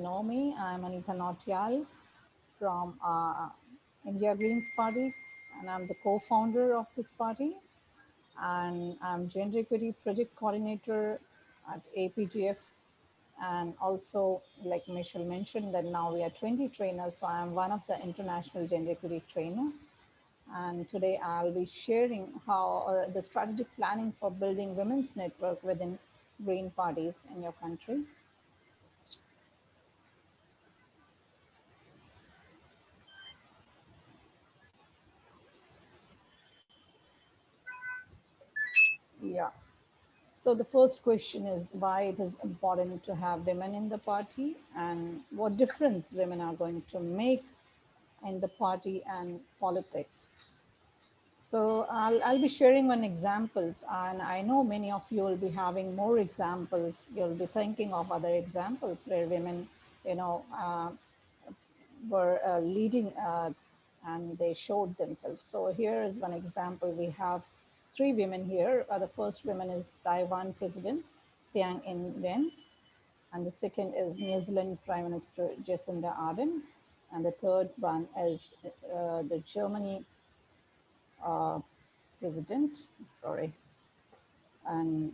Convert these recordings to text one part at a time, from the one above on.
Know me, I'm Anita Nautiyal from India Greens Party, and I'm the co-founder of this party. And I'm Gender Equity Project Coordinator at APGF. And also, like Michelle mentioned, that now we are 20 trainers, so I'm one of the international gender equity trainer. And today I'll be sharing how the strategic planning for building women's network within green parties in your country. Yeah. So the first question is why it is important to have women in the party and what difference women are going to make in the party and politics. So I'll be sharing one examples, and I know many of you will be having more examples. You'll be thinking of other examples where women, you know, were leading and they showed themselves. So here is one example. We have three women here. The first woman is Taiwan President Siang In-wen, and the second is New Zealand Prime Minister Jacinda Ardern, and the third one is the Germany uh, President, sorry, and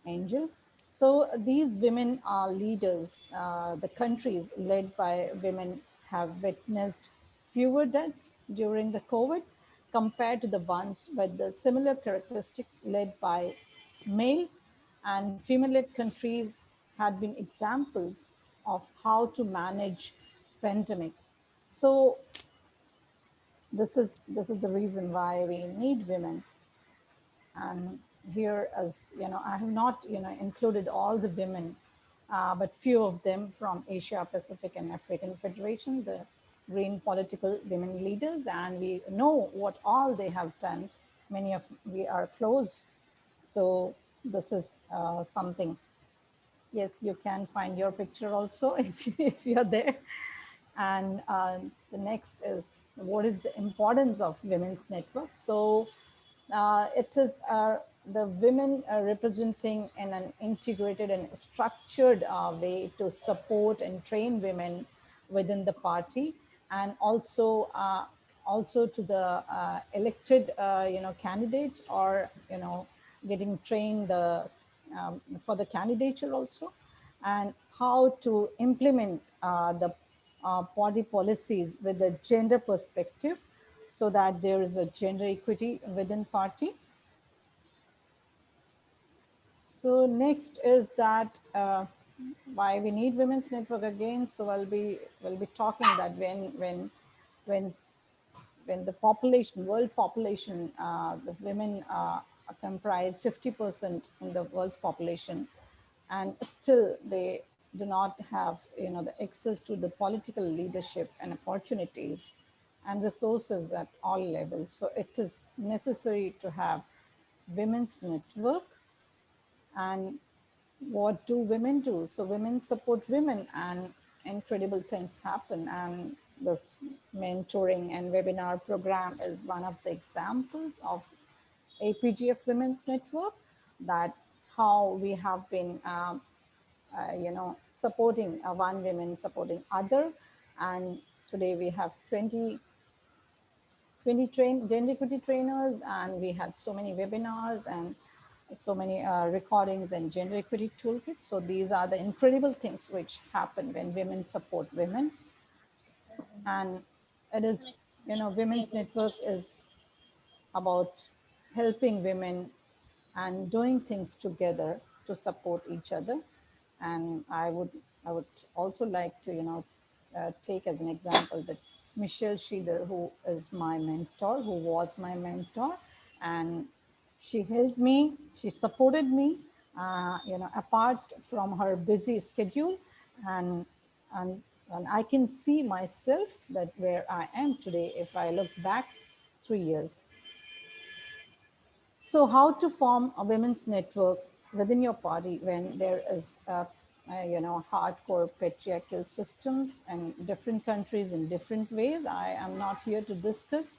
Angel. So these women are leaders. The countries led by women have witnessed fewer deaths during the COVID compared to the ones with the similar characteristics led by male and female-led countries had been examples of how to manage pandemic. So this is the reason why we need women. And here, as you know, I have not included all the women, but few of them from Asia Pacific and African Federation, the green political women leaders, and we know what all they have done. Many of we are close, so this is something. Yes, you can find your picture also if you're there. And the next is what is the importance of women's network. So it is the women representing in an integrated and structured way to support and train women within the party, and also to the elected candidates, or getting trained for the candidature also, and how to implement the party policies with a gender perspective so that there is a gender equity within party. So next is that why we need women's network again. So we'll be talking that when when the population, world population, the women comprise 50% in the world's population, and still they do not have the access to the political leadership and opportunities and resources at all levels. So it is necessary to have women's network. And what do women do? So women support women and incredible things happen. And this mentoring and webinar program is one of the examples of APGF Women's Network, that how we have been supporting one women supporting other. And today we have 20 gender equity trainers, and we had so many webinars and so many recordings and gender equity toolkits. So these are the incredible things which happen when women support women. And it is, women's network is about helping women and doing things together to support each other. And I would also like to take as an example that Michelle Sheeder, who is my mentor, who was my mentor, and she helped me, she supported me, apart from her busy schedule. and and and I can see myself that where I am today if I look back 3 years. So how to form a women's network within your party when there is hardcore patriarchal systems and different countries in different ways. I am not here to discuss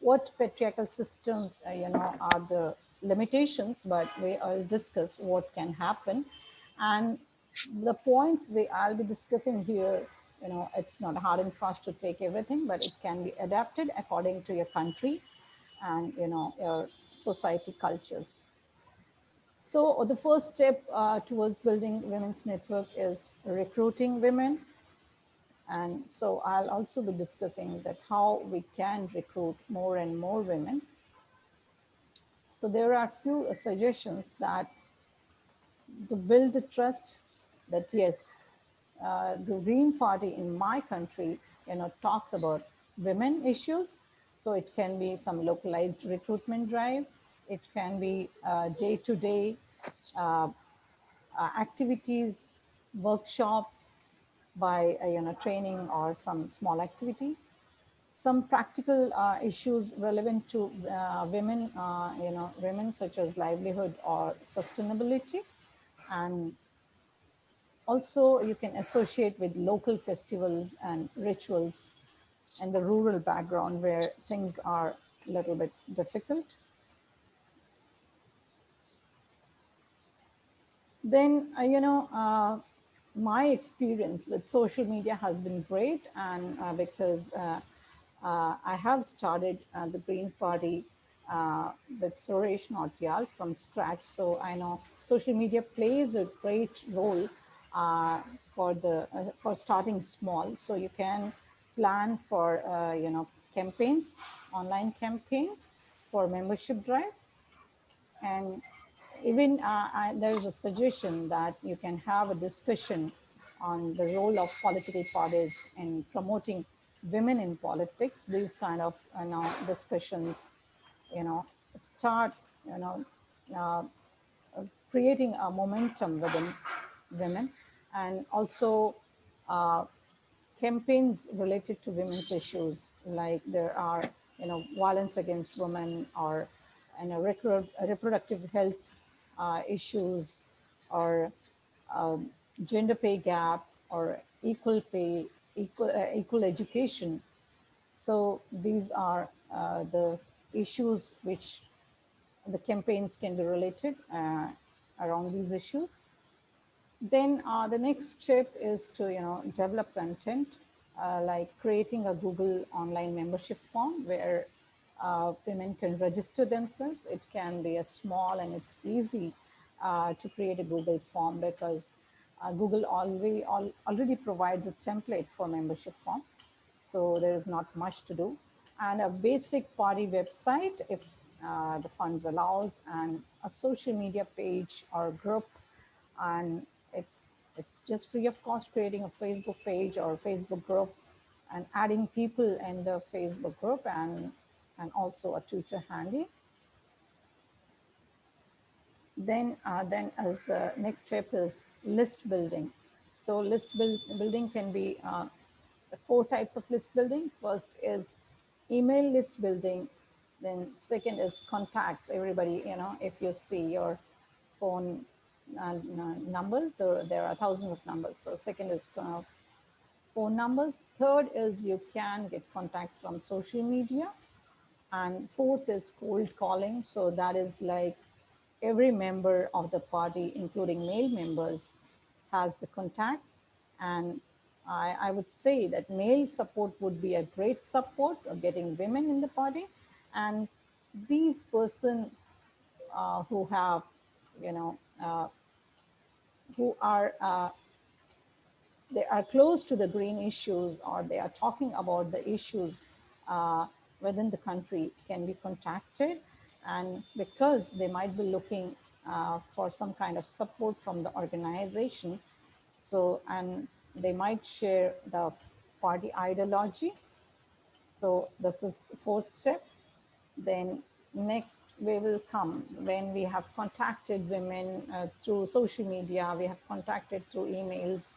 what patriarchal systems are the limitations, but we will discuss what can happen. And the points I'll be discussing here, it's not hard and fast to take everything, but it can be adapted according to your country and, your society cultures. So the first step towards building women's network is recruiting women. And so I'll also be discussing that how we can recruit more and more women. So there are a few suggestions that to build the trust that yes, the Green Party in my country, talks about women issues. So it can be some localized recruitment drive. It can be day-to-day activities, workshops by training or some small activity. Some practical issues relevant to women such as livelihood or sustainability, and also you can associate with local festivals and rituals and the rural background where things are a little bit difficult. Then, my experience with social media has been great, and because I have started the Green Party with Suresh Nautiyal from scratch, so I know social media plays a great role for starting small. So you can plan for campaigns, online campaigns for membership drive, and even there is a suggestion that you can have a discussion on the role of political parties in promoting women in politics. These kind of discussions, you know, start, you know, uh, creating a momentum within women, and also campaigns related to women's issues, like there are, violence against women, or reproductive health issues, or gender pay gap, or equal pay, equal education. So these are the issues which the campaigns can be related around these issues. Then the next step is to develop content, like creating a Google online membership form where women can register themselves. It can be a small, and it's easy to create a Google form, because Google already provides a template for membership form. So there is not much to do. And a basic party website, if the funds allows, and a social media page or group, and it's just free of cost, creating a Facebook page or Facebook group and adding people in the Facebook group, and also a Twitter handle. Then as the next step is list building. So building can be four types of list building. First is email list building. Then second is contacts. Everybody, if you see your phone numbers, there are thousands of numbers. So second is phone numbers. Third is you can get contact from social media. And fourth is cold calling. So that is like every member of the party, including male members, has the contacts. And I would say that male support would be a great support of getting women in the party. And these person who have, you know, uh, who are they are close to the green issues, or they are talking about the issues within the country, can be contacted. And because they might be looking for some kind of support from the organization, so, and they might share the party ideology. So this is the fourth step. Then next we will come when we have contacted women through social media, we have contacted through emails,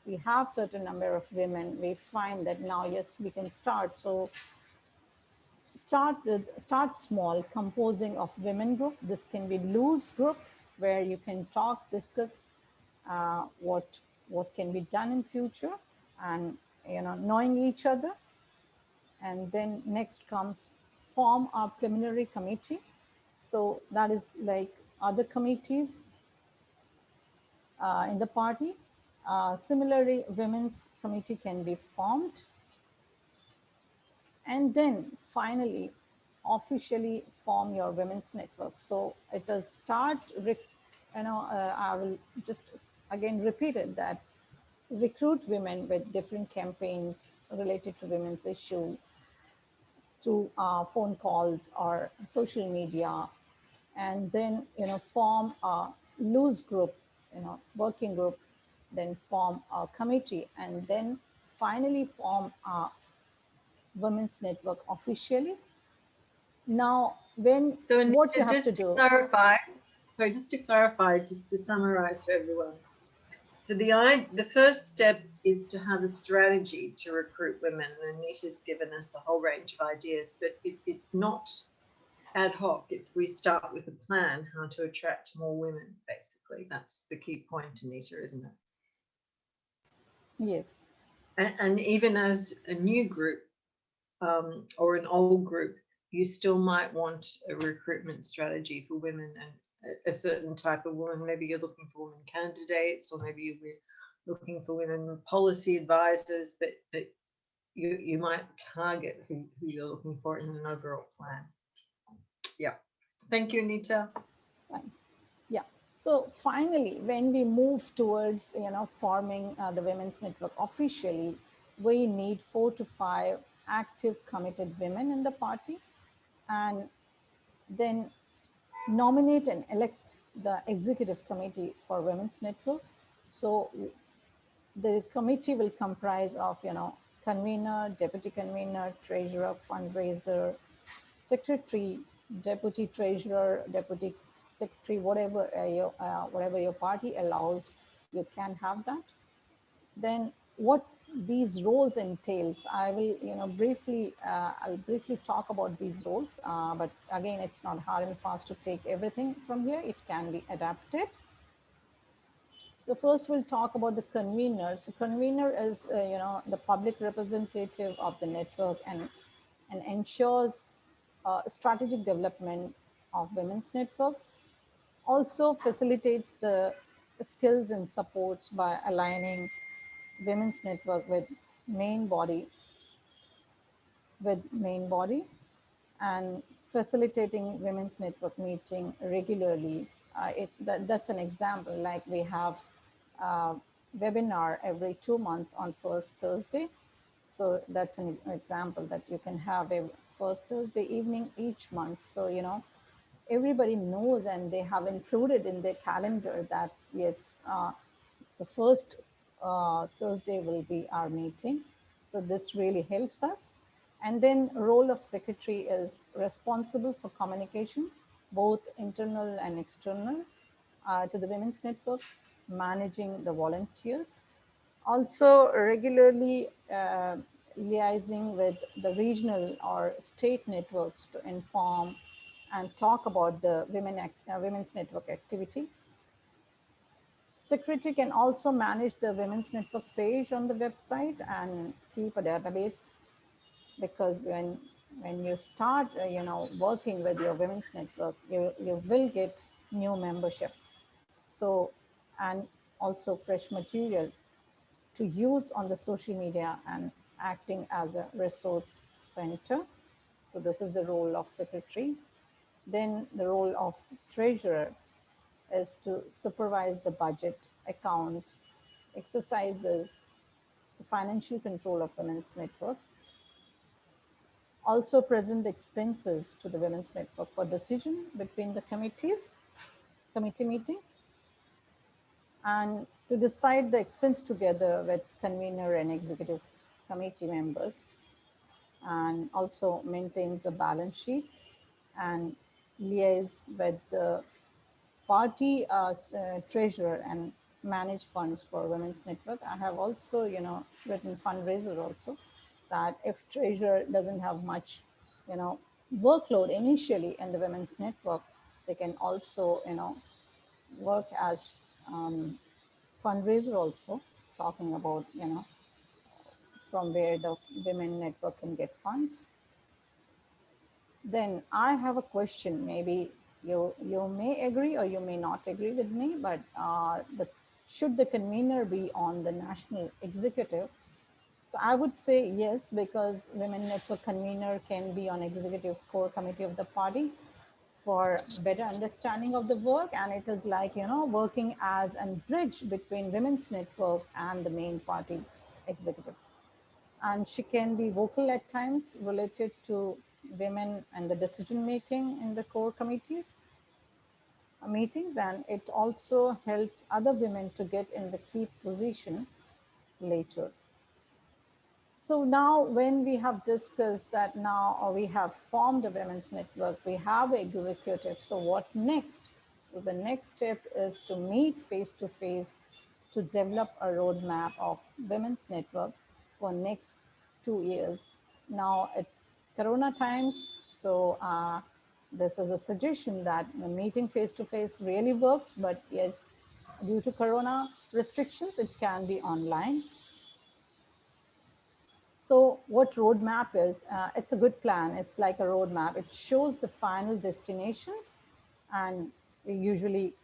we have certain number of women, we find that now, yes, we can start. So start small, composing of women group. This can be loose group where you can talk, discuss what can be done in future, and knowing each other. And then next comes form a preliminary committee. So that is like other committees in the party. Similarly, women's committee can be formed, and then finally officially form your women's network. So it does start, I will just again repeat it, that recruit women with different campaigns related to women's issue, to phone calls or social media, and then form a loose group, working group, then form a committee, and then finally form a women's network officially. Now, when So what you Anita, have to just to do? clarify, sorry, just to summarize for everyone. So the first step is to have a strategy to recruit women, and Anita's given us a whole range of ideas, but it's not ad hoc. It's we start with a plan how to attract more women. Basically, that's the key point, Anita, isn't it? Yes, And even as a new group or an old group, you still might want a recruitment strategy for women and a certain type of woman. Maybe you're looking for women candidates, or maybe you're looking for women policy advisors, but you might target who you're looking for in an overall plan. Yeah. Thank you, Anita. thanks. Yeah. So finally, when we move towards forming the women's network officially, we need 4 to 5 active, committed women in the party, and then nominate and elect the executive committee for women's network. So the committee will comprise of convener, deputy convener, treasurer, fundraiser, secretary, deputy treasurer, deputy secretary, whatever your party allows, you can have that. Then what these roles entails, I will briefly I'll briefly talk about these roles, but again, it's not hard and fast to take everything from here. It can be adapted. So first we'll talk about the convener. So convener is, the public representative of the network, and ensures strategic development of women's network. Also facilitates the skills and supports by aligning women's network main body with main body, and facilitating women's network meeting regularly. That's an example. Like we have webinar every 2 months on first Thursday. So that's an example that you can have a first Thursday evening each month. So everybody knows, and they have included in their calendar that yes, the first Thursday will be our meeting. So this really helps us. And then role of secretary is responsible for communication, both internal and external, to the women's network, managing the volunteers, also regularly liaising with the regional or state networks to inform and talk about the women's network activity. Secretary can also manage the women's network page on the website and keep a database, because when you start working with your women's network, you will get new membership. So, and also fresh material to use on the social media, and acting as a resource center. So this is the role of secretary. Then the role of treasurer is to supervise the budget, accounts, exercises, the financial control of women's network. Also present the expenses to the women's network for decision between the committee meetings, and to decide the expense together with convener and executive committee members, and also maintains a balance sheet and liaise with the party treasurer and manage funds for women's network. I have also, written fundraiser also, that if treasurer doesn't have much, workload initially in the women's network, they can also, work as fundraiser also, talking about, from where the women network can get funds. Then I have a question. Maybe you may agree or you may not agree with me, but should the convener be on the national executive? So I would say yes, because Women Network convener can be on executive core committee of the party for better understanding of the work. And it is like, working as a bridge between Women's Network and the main party executive. And she can be vocal at times related to women and the decision making in the core committees meetings, and it also helped other women to get in the key position later. So now when we have discussed that now, or we have formed a women's network, we have an executive, so what next? So the next step is to meet face to face to develop a roadmap of women's network for next 2 years. Now it's Corona times, so this is a suggestion that meeting face to face really works, but yes, due to Corona restrictions, it can be online. So what roadmap is, it's a good plan. It's like a roadmap. It shows the final destinations and we usually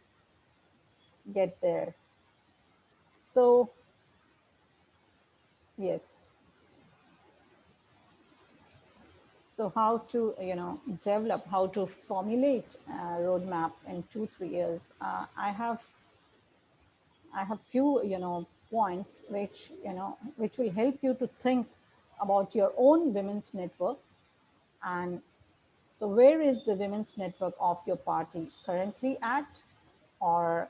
get there. So yes. So how to, develop, how to formulate a roadmap in 2, 3 years. I have few, points which will help you to think about your own women's network. And so where is the women's network of your party currently at? Or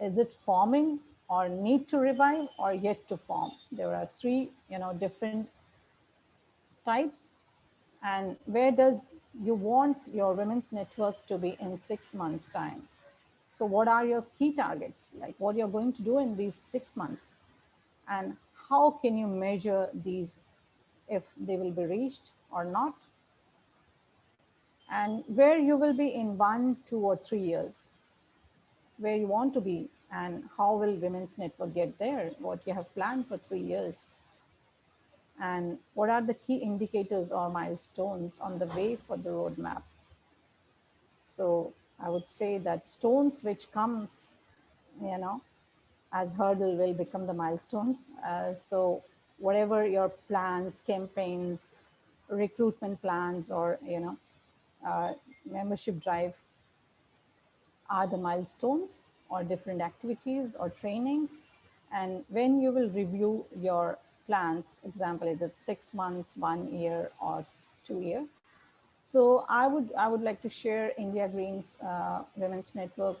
is it forming, or need to revive, or yet to form? There are three, different types. And where does you want your women's network to be in 6 months' time? So what are your key targets? Like what you're going to do in these 6 months? And how can you measure these, if they will be reached or not? And where you will be in 1, 2, or 3 years, where you want to be, and how will Women's Network get there, what you have planned for 3 years, and what are the key indicators or milestones on the way for the roadmap. So I would say that stones which comes, you know, as hurdle will become the milestones. So whatever your plans, campaigns, recruitment plans, or, membership drive are the milestones or different activities or trainings. And when you will review your plans, example, is it 6 months, 1 year, or 2 year? So I would like to share India Green's Women's Network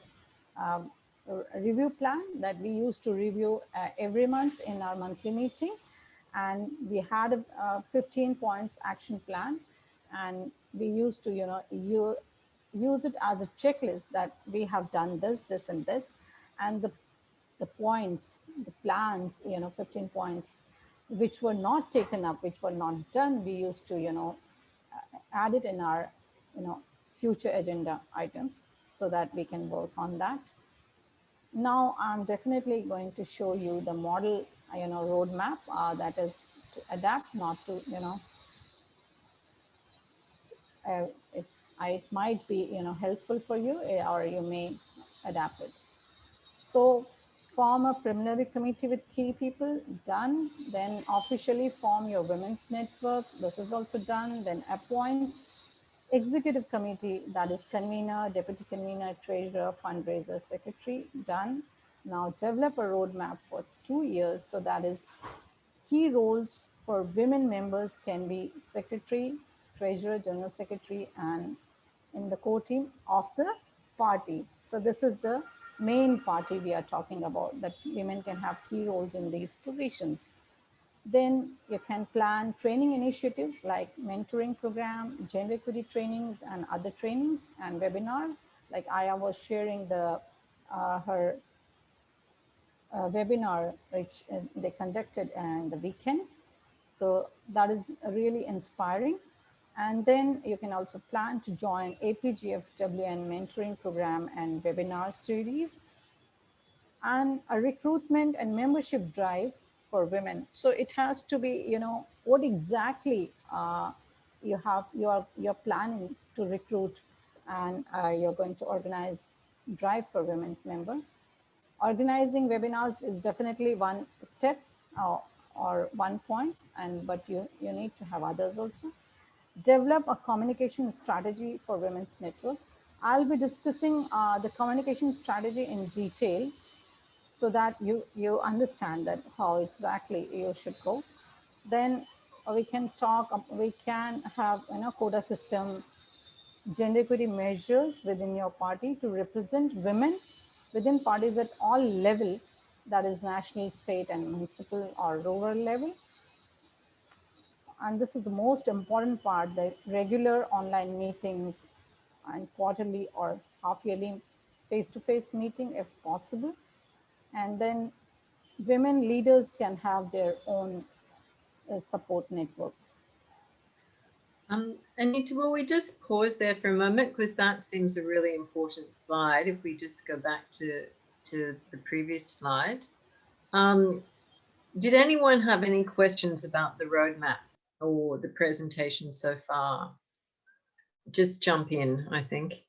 um, a review plan that we used to review every month in our monthly meeting. And we had a 15 points action plan, and we used to, you use it as a checklist that we have done this, this, and this, and the points, the plans, 15 points, which were not taken up, which were not done, we used to, add it in our, future agenda items so that we can work on that. Now I'm definitely going to show you the model, roadmap that is to adapt, not to, uh, it, it might be, helpful for you, or you may adapt it. So form a preliminary committee with key people, done. Then officially form your women's network. This is also done. Then appoint executive committee, that is convener, deputy convener, treasurer, fundraiser, secretary, done. Now develop a roadmap for 2 years. So that is key roles for women members can be secretary, treasurer, general secretary, and in the core team of the party. So this is the main party we are talking about, that women can have key roles in these positions. Then you can plan training initiatives like mentoring program, gender equity trainings, and other trainings and webinar. Like Aya was sharing her webinar which they conducted in the weekend. So that is really inspiring. And then you can also plan to join APGFWN mentoring program and webinar series, and a recruitment and membership drive for women. So it has to be, what exactly you're planning to recruit, and you're going to organize drive for women's member organizing webinars is definitely one step or one point, but you need to have others also. Develop a communication strategy for women's network. I'll be discussing the communication strategy in detail so that you understand that how exactly you should go. Then we can have quota system, gender equity measures within your party to represent women within parties at all level, that is national, state, and municipal or rural level. And this is the most important part, the regular online meetings and quarterly or half yearly face-to-face meeting if possible. And then women leaders can have their own support networks. Anita, will we just pause there for a moment, because that seems a really important slide. If we just go back to the previous slide. Did anyone have any questions about the roadmap or the presentation so far? Just jump in, I think.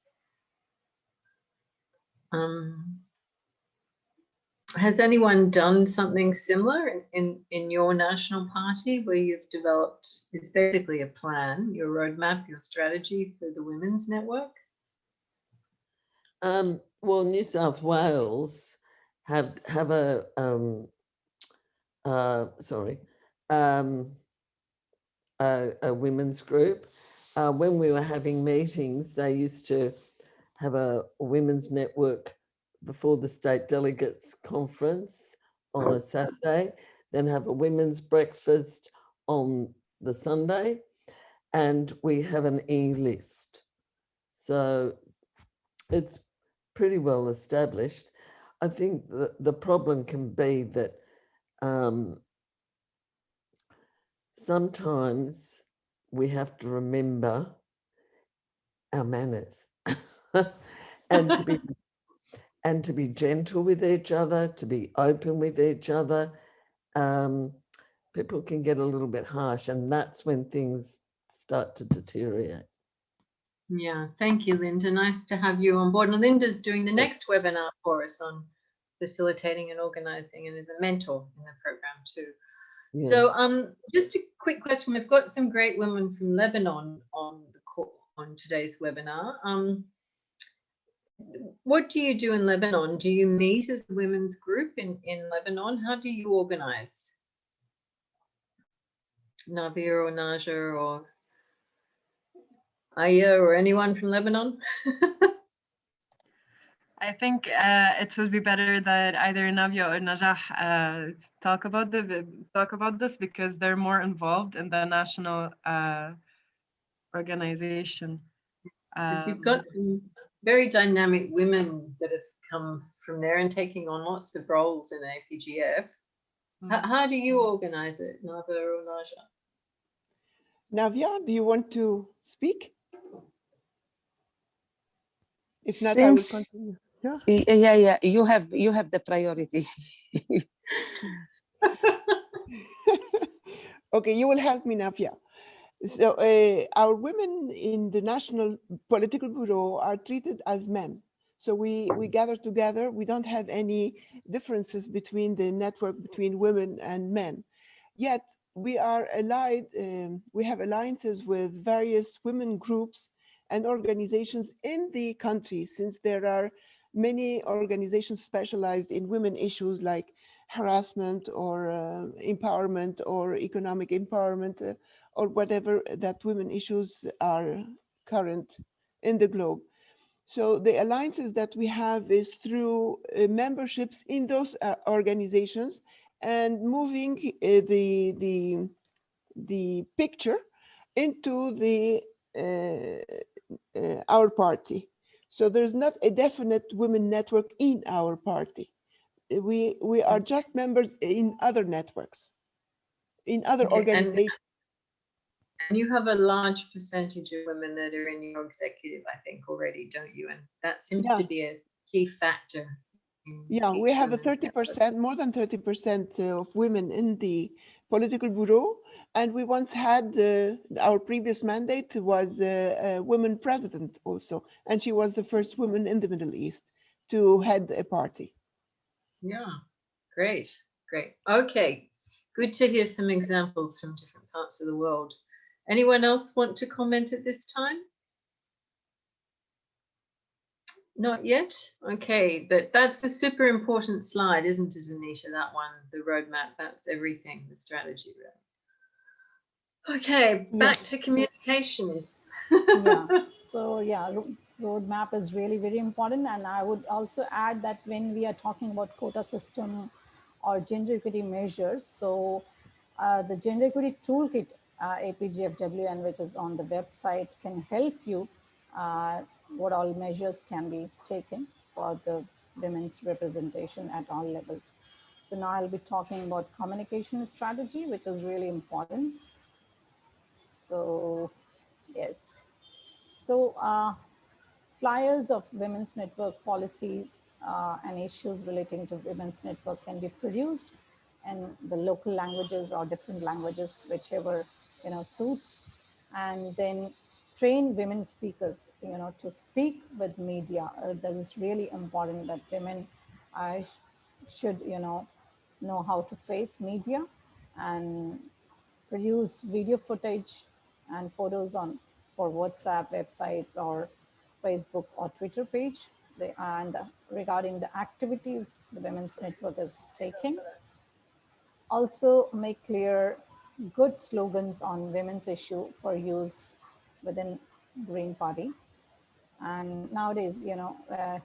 Has anyone done something similar in your national party where you've developed, it's basically a plan, your roadmap, your strategy for the women's network? Well, New South Wales have a a women's group. When we were having meetings, they used to have a women's network before the state delegates conference on a Saturday, then have a women's breakfast on the Sunday, and we have an e-list. So it's pretty well established. I think the problem can be that sometimes we have to remember our manners and to be gentle with each other, to be open with each other. People can get a little bit harsh, and that's when things start to deteriorate. Yeah, thank you, Linda. Nice to have you on board. And Linda's doing the next webinar for us on facilitating and organizing, and is a mentor in the program too. Yeah. So just a quick question. We've got some great women from Lebanon on today's webinar. What do you do in Lebanon? Do you meet as a women's group in Lebanon? How do you organize? Navir or Naja or Aya or anyone from Lebanon? I think it would be better that either Navia or Najah talk about this, because they're more involved in the national organization. Because you've got some very dynamic women that have come from there and taking on lots of roles in APGF. How do you organize it, Navia or Najah? Navia, do you want to speak? If not, I will continue. Yeah. You have the priority. Okay, you will help me, Navia. So our women in the National Political Bureau are treated as men. So we gather together. We don't have any differences between the network between women and men. Yet we are allied. We have alliances with various women groups and organizations in the country, since there are many organizations specialized in women issues like harassment or empowerment or economic empowerment or whatever that women issues are current in the globe. So the alliances that we have is through memberships in those organizations and moving the picture into the our party. So there's not a definite women network in our party. We are just members in other networks, in other organizations. And you have a large percentage of women that are in your executive, I think, already, don't you? And that seems to be a key factor. Yeah, we have a 30%, more than 30% of women in the political bureau. And we once had our previous mandate was a woman president also. And she was the first woman in the Middle East to head a party. Yeah, great, great. Okay, good to hear some examples from different parts of the world. Anyone else want to comment at this time? Not yet? Okay, but that's a super important slide, isn't it, Anita? That one, the roadmap, that's everything, the strategy, really. Okay, back Yes. to communications. Yeah. So yeah, roadmap is really very important. And I would also add that when we are talking about quota system or gender equity measures, so the gender equity toolkit, APGFWN, which is on the website, can help you what all measures can be taken for the women's representation at all levels. So now I'll be talking about communication strategy, which is really important. So yes. So flyers of women's network policies and issues relating to women's network can be produced in the local languages or different languages, whichever suits, and then train women speakers to speak with media. That is really important, that women should know how to face media and produce video footage and photos on for WhatsApp websites or Facebook or Twitter page. And regarding the activities the Women's Network is taking, also make clear good slogans on women's issue for use within Green Party. And nowadays,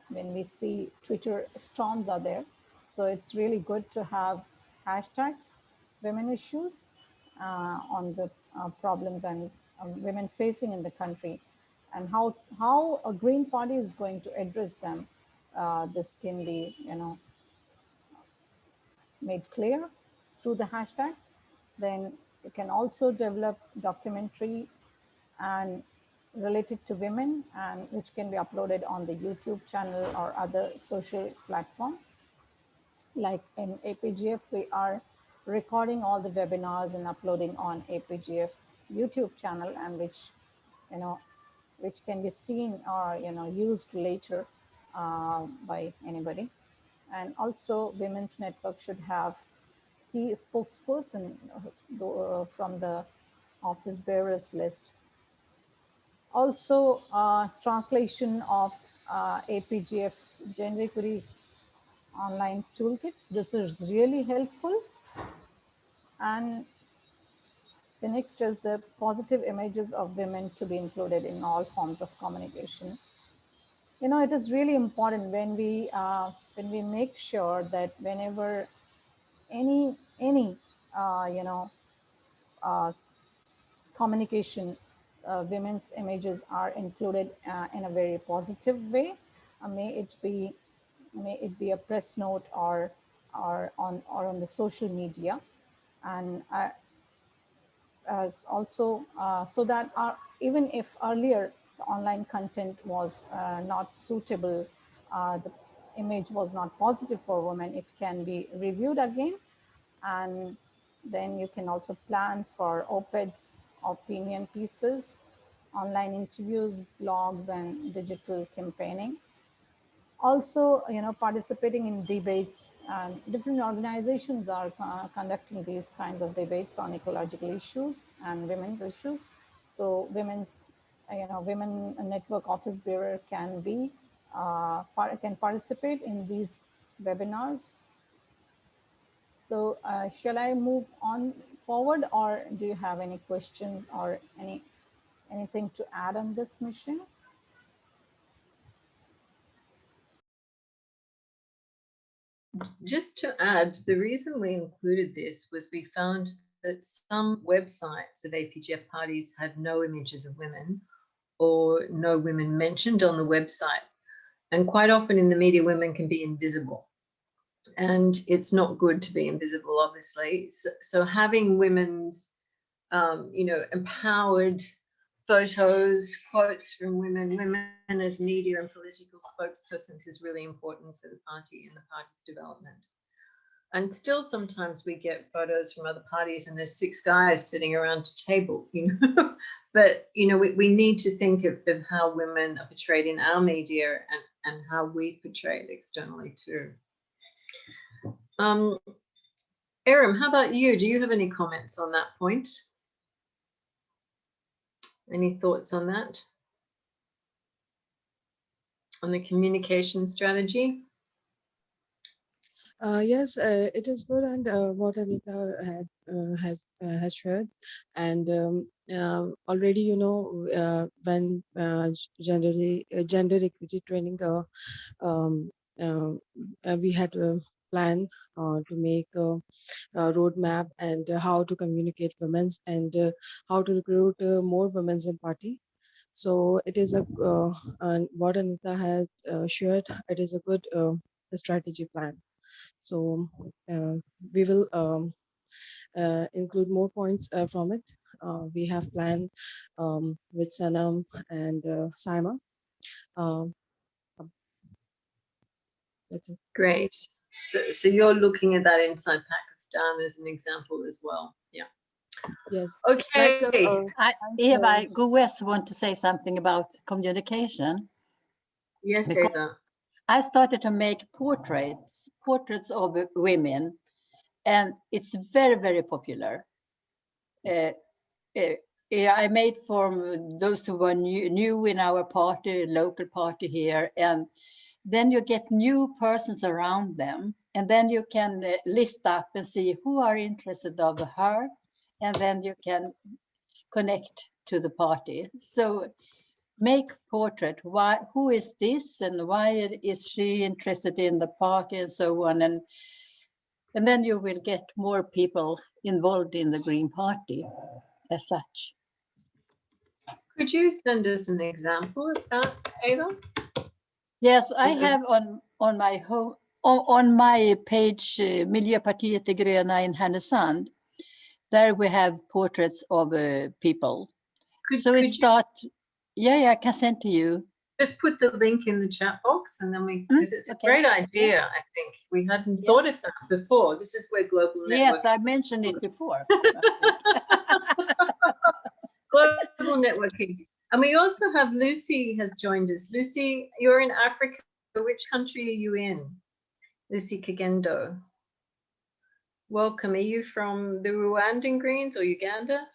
when we see Twitter storms are there, so it's really good to have hashtags, women issues on the problems and women facing in the country, and how a Green Party is going to address them. This can be, made clear through the hashtags. Then you can also develop documentary and related to women, and which can be uploaded on the YouTube channel or other social platform. Like in APGF, we are recording all the webinars and uploading on APGF YouTube channel, and you know which can be seen or used later by anybody. And also Women's Network should have key spokesperson from the office bearers list. Also, translation of APGF Gender Equity online toolkit. This is really helpful. And the next is the positive images of women to be included in all forms of communication. It is really important when we make sure that whenever any uh, communication, women's images are included in a very positive way. May it be a press note or on the social media, and as also so that even if earlier the online content was not suitable, the image was not positive for women, it can be reviewed again. And then you can also plan for op-eds, opinion pieces, online interviews, blogs, and digital campaigning. Also, participating in debates, and different organizations are conducting these kinds of debates on ecological issues and women's issues. So women network office bearer can participate in these webinars. So shall I move on forward, or do you have any questions or anything to add on this mission? Just to add, the reason we included this was we found that some websites of APGF parties had no images of women or no women mentioned on the website. And quite often in the media, women can be invisible. And it's not good to be invisible, obviously. So having women's, empowered photos, quotes from women as media and political spokespersons is really important for the party and the party's development. And still sometimes we get photos from other parties and there's 6 guys sitting around a table, but we need to think of how women are portrayed in our media and how we portray it externally too. Erin, how about you? Do you have any comments on that point? Any thoughts on that? On the communication strategy? Yes, it is good, and what Anita has shared, and already when gender equity training, we had a plan to make a roadmap and how to communicate women's and how to recruit more women's in party. So it is and what Anita has shared. It is a good strategy plan. So we will include more points from it. We have planned with Sanam and Saima. Um, that's it. Great. So you're looking at that inside Pakistan as an example as well. Yeah. Yes. Okay. Eva, go West want to say something about communication. Yes, Because Eva. I started to make portraits of women, and it's very, very popular. I made for those who were new in our party, local party here, and then you get new persons around them, and then you can list up and see who are interested of her, and then you can connect to the party. So make portrait. Why? Who is this, and why is she interested in the party, and so on, and then you will get more people involved in the Green Party as such. Could you send us an example of that, Eva? Yes, I have on my home on my page Miljöpartiet de Gröna in Härnösand. There we have portraits of people. Yeah, I can send to you. Just put the link in the chat box, and then because it's a great idea. I think we hadn't thought of that before. This is where global network. Yes, I mentioned it before. Global networking. And we also have Lucy has joined us. Lucy, you're in Africa. Which country are you in? Lucy Kagendo. Welcome. Are you from the Rwandan Greens or Uganda?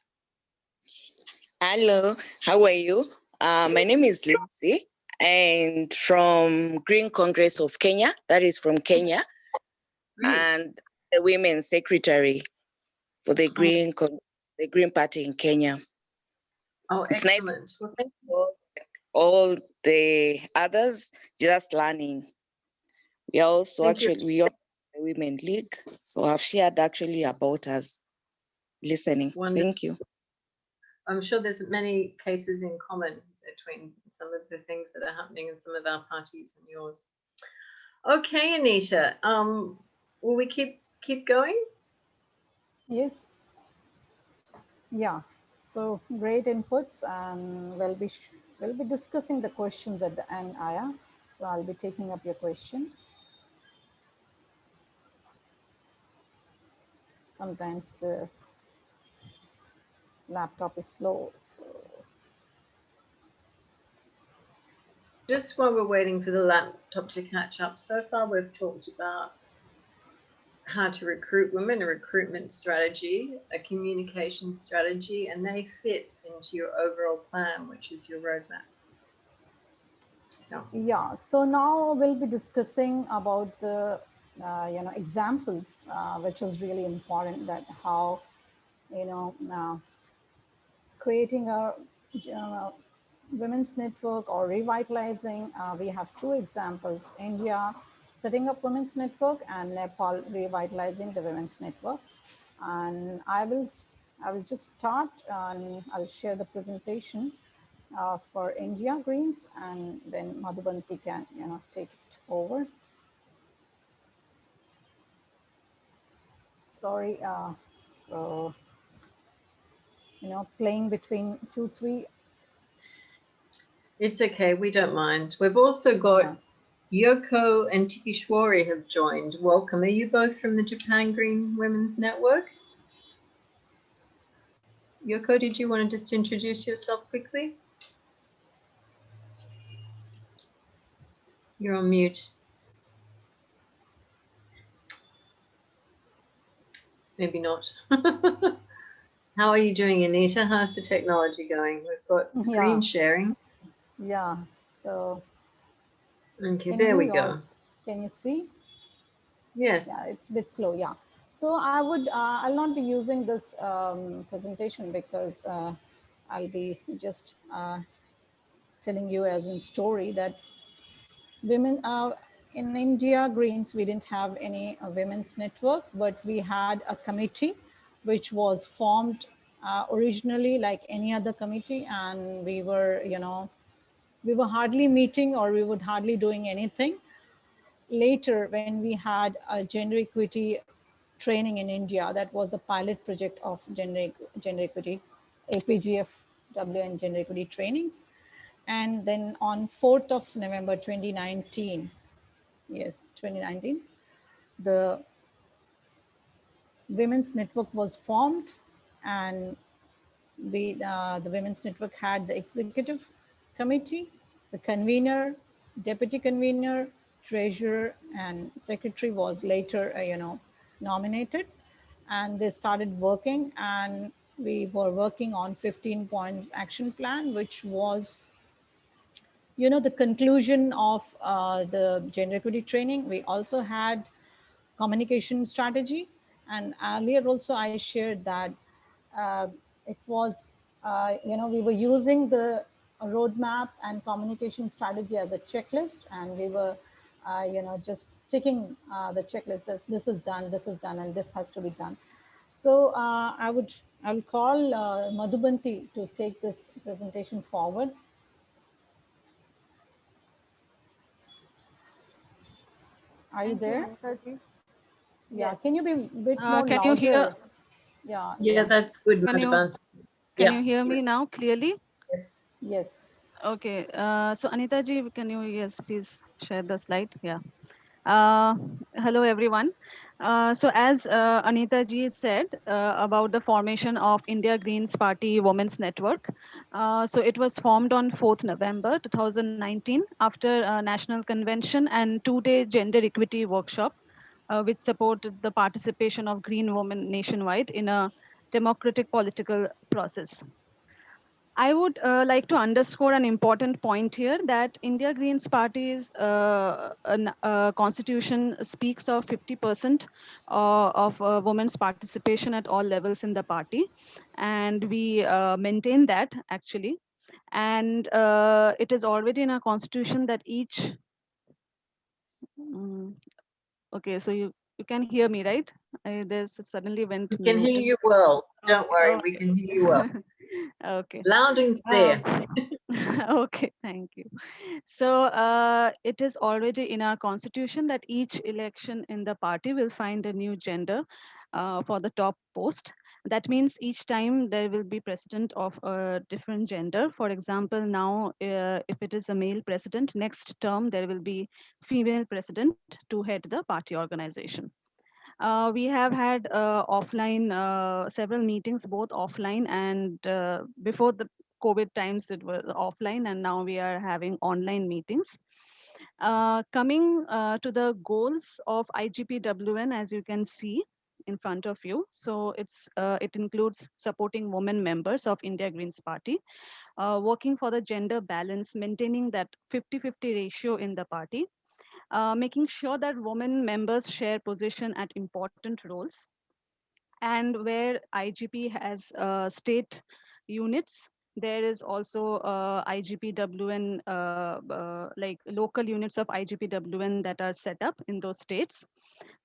Hello, how are you? My name is Lucy, and from Green Congress of Kenya, that is from Kenya, and the Women's Secretary for the Green Party in Kenya. Oh, it's excellent. Nice. Well, thank you. All the others just learning. We are also we are the Women League, so I've shared actually about us listening. Wonderful. Thank you. I'm sure there's many cases in common between some of the things that are happening in some of our parties and yours. Okay, Anita, will we keep going? Yes. Yeah. So great inputs, and we'll be discussing the questions at the end, Aya. So I'll be taking up your question. Sometimes the laptop is slow, so. Just while we're waiting for the laptop to catch up, so far we've talked about how to recruit women, a recruitment strategy, a communication strategy, and they fit into your overall plan, which is your roadmap. Yeah, so now we'll be discussing about the examples, which is really important, that how creating a women's network or revitalizing. We have two examples: India setting up women's network and Nepal revitalizing the women's network. And I will just start, and I'll share the presentation for India Greens, and then Madhubanti can take it over. Sorry, so playing between 2-3. It's okay, we don't mind. We've also got Yoko and Tikishwari have joined. Welcome. Are you both from the Japan Green Women's Network? Yoko, did you want to just introduce yourself quickly? You're on mute. maybe not. How are you doing, Anita? How's the technology going? We've got screen Yeah, sharing. yeah. So Okay, can there we you go. also, can you see? Yeah, Yes. it's a bit slow. Yeah. So I'll not be using this presentation because I'll be just telling you as in story that women in India Greens, we didn't have any women's network, but we had a committee which was formed originally like any other committee, and we were, we were hardly meeting or we were hardly doing anything. Later, when we had a gender equity training in India, that was the pilot project of gender equity, APGFWN gender equity trainings. And then on 4th of November 2019, yes, 2019, the Women's Network was formed, and the Women's Network had the executive committee, the convener, deputy convener, treasurer, and secretary was later, nominated, and they started working, and we were working on 15 points action plan, which was, the conclusion of the gender equity training. We also had communication strategy. And earlier also I shared that uh, it was, we were using the roadmap and communication strategy as a checklist, and we were, just checking the checklist that this is done, and this has to be done. So I'll call Madhubanti to take this presentation forward. Are you Thank you, there? Anita ji. Yeah, Yes. can you be a bit more Can you hear? louder? Yeah, Yeah, yeah, that's good, Can you Madhavant. can Yeah. you hear me now clearly? Yes. yes. Okay. So Anita ji, can you please share the slide? Yeah. Uh, Hello everyone. So as Anita ji said about the formation of India Greens Party Women's Network, so it was formed on 4th November 2019 after a national convention and 2-day gender equity workshop, which supported the participation of Green women nationwide in a democratic political process. I would like to underscore an important point here that India Greens Party's constitution speaks of 50% of women's participation at all levels in the party. And we maintain that actually. And it is already in our constitution that each, Mm, okay, so you can hear me, right? There's suddenly We went can mute. hear you well. Don't Okay, worry, we okay, can hear you well. okay. Loud and Uh, clear. okay, thank you. So it is already in our constitution that each election in the party will find a new gender for the top post. That means each time there will be president of a different gender. For example, now if it is a male president, next term there will be female president to head the party organization. We have had offline several meetings, both offline and before the COVID times, it was offline, and now we are having online meetings. Coming to the goals of IGPWN, as you can see in front of you. So it includes supporting women members of India Greens Party, working for the gender balance, maintaining that 50-50 ratio in the party, making sure that women members share position at important roles, and where IGP has state units, there is also IGPWN, like local units of IGPWN that are set up in those states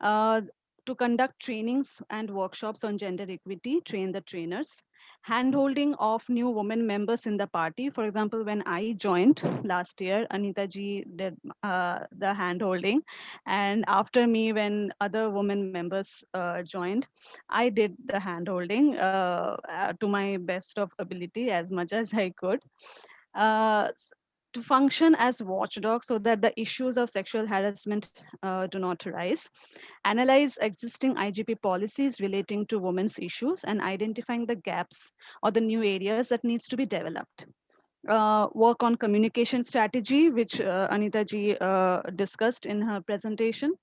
uh, to conduct trainings and workshops on gender equity, train the trainers, handholding of new women members in the party. For example, when I joined last year, Anita ji did the handholding. And after me, when other women members joined, I did the handholding to my best of ability as much as I could. To function as watchdog so that the issues of sexual harassment do not rise, analyze existing IGP policies relating to women's issues and identifying the gaps or the new areas that needs to be developed. Work on communication strategy, which Anita ji discussed in her presentation,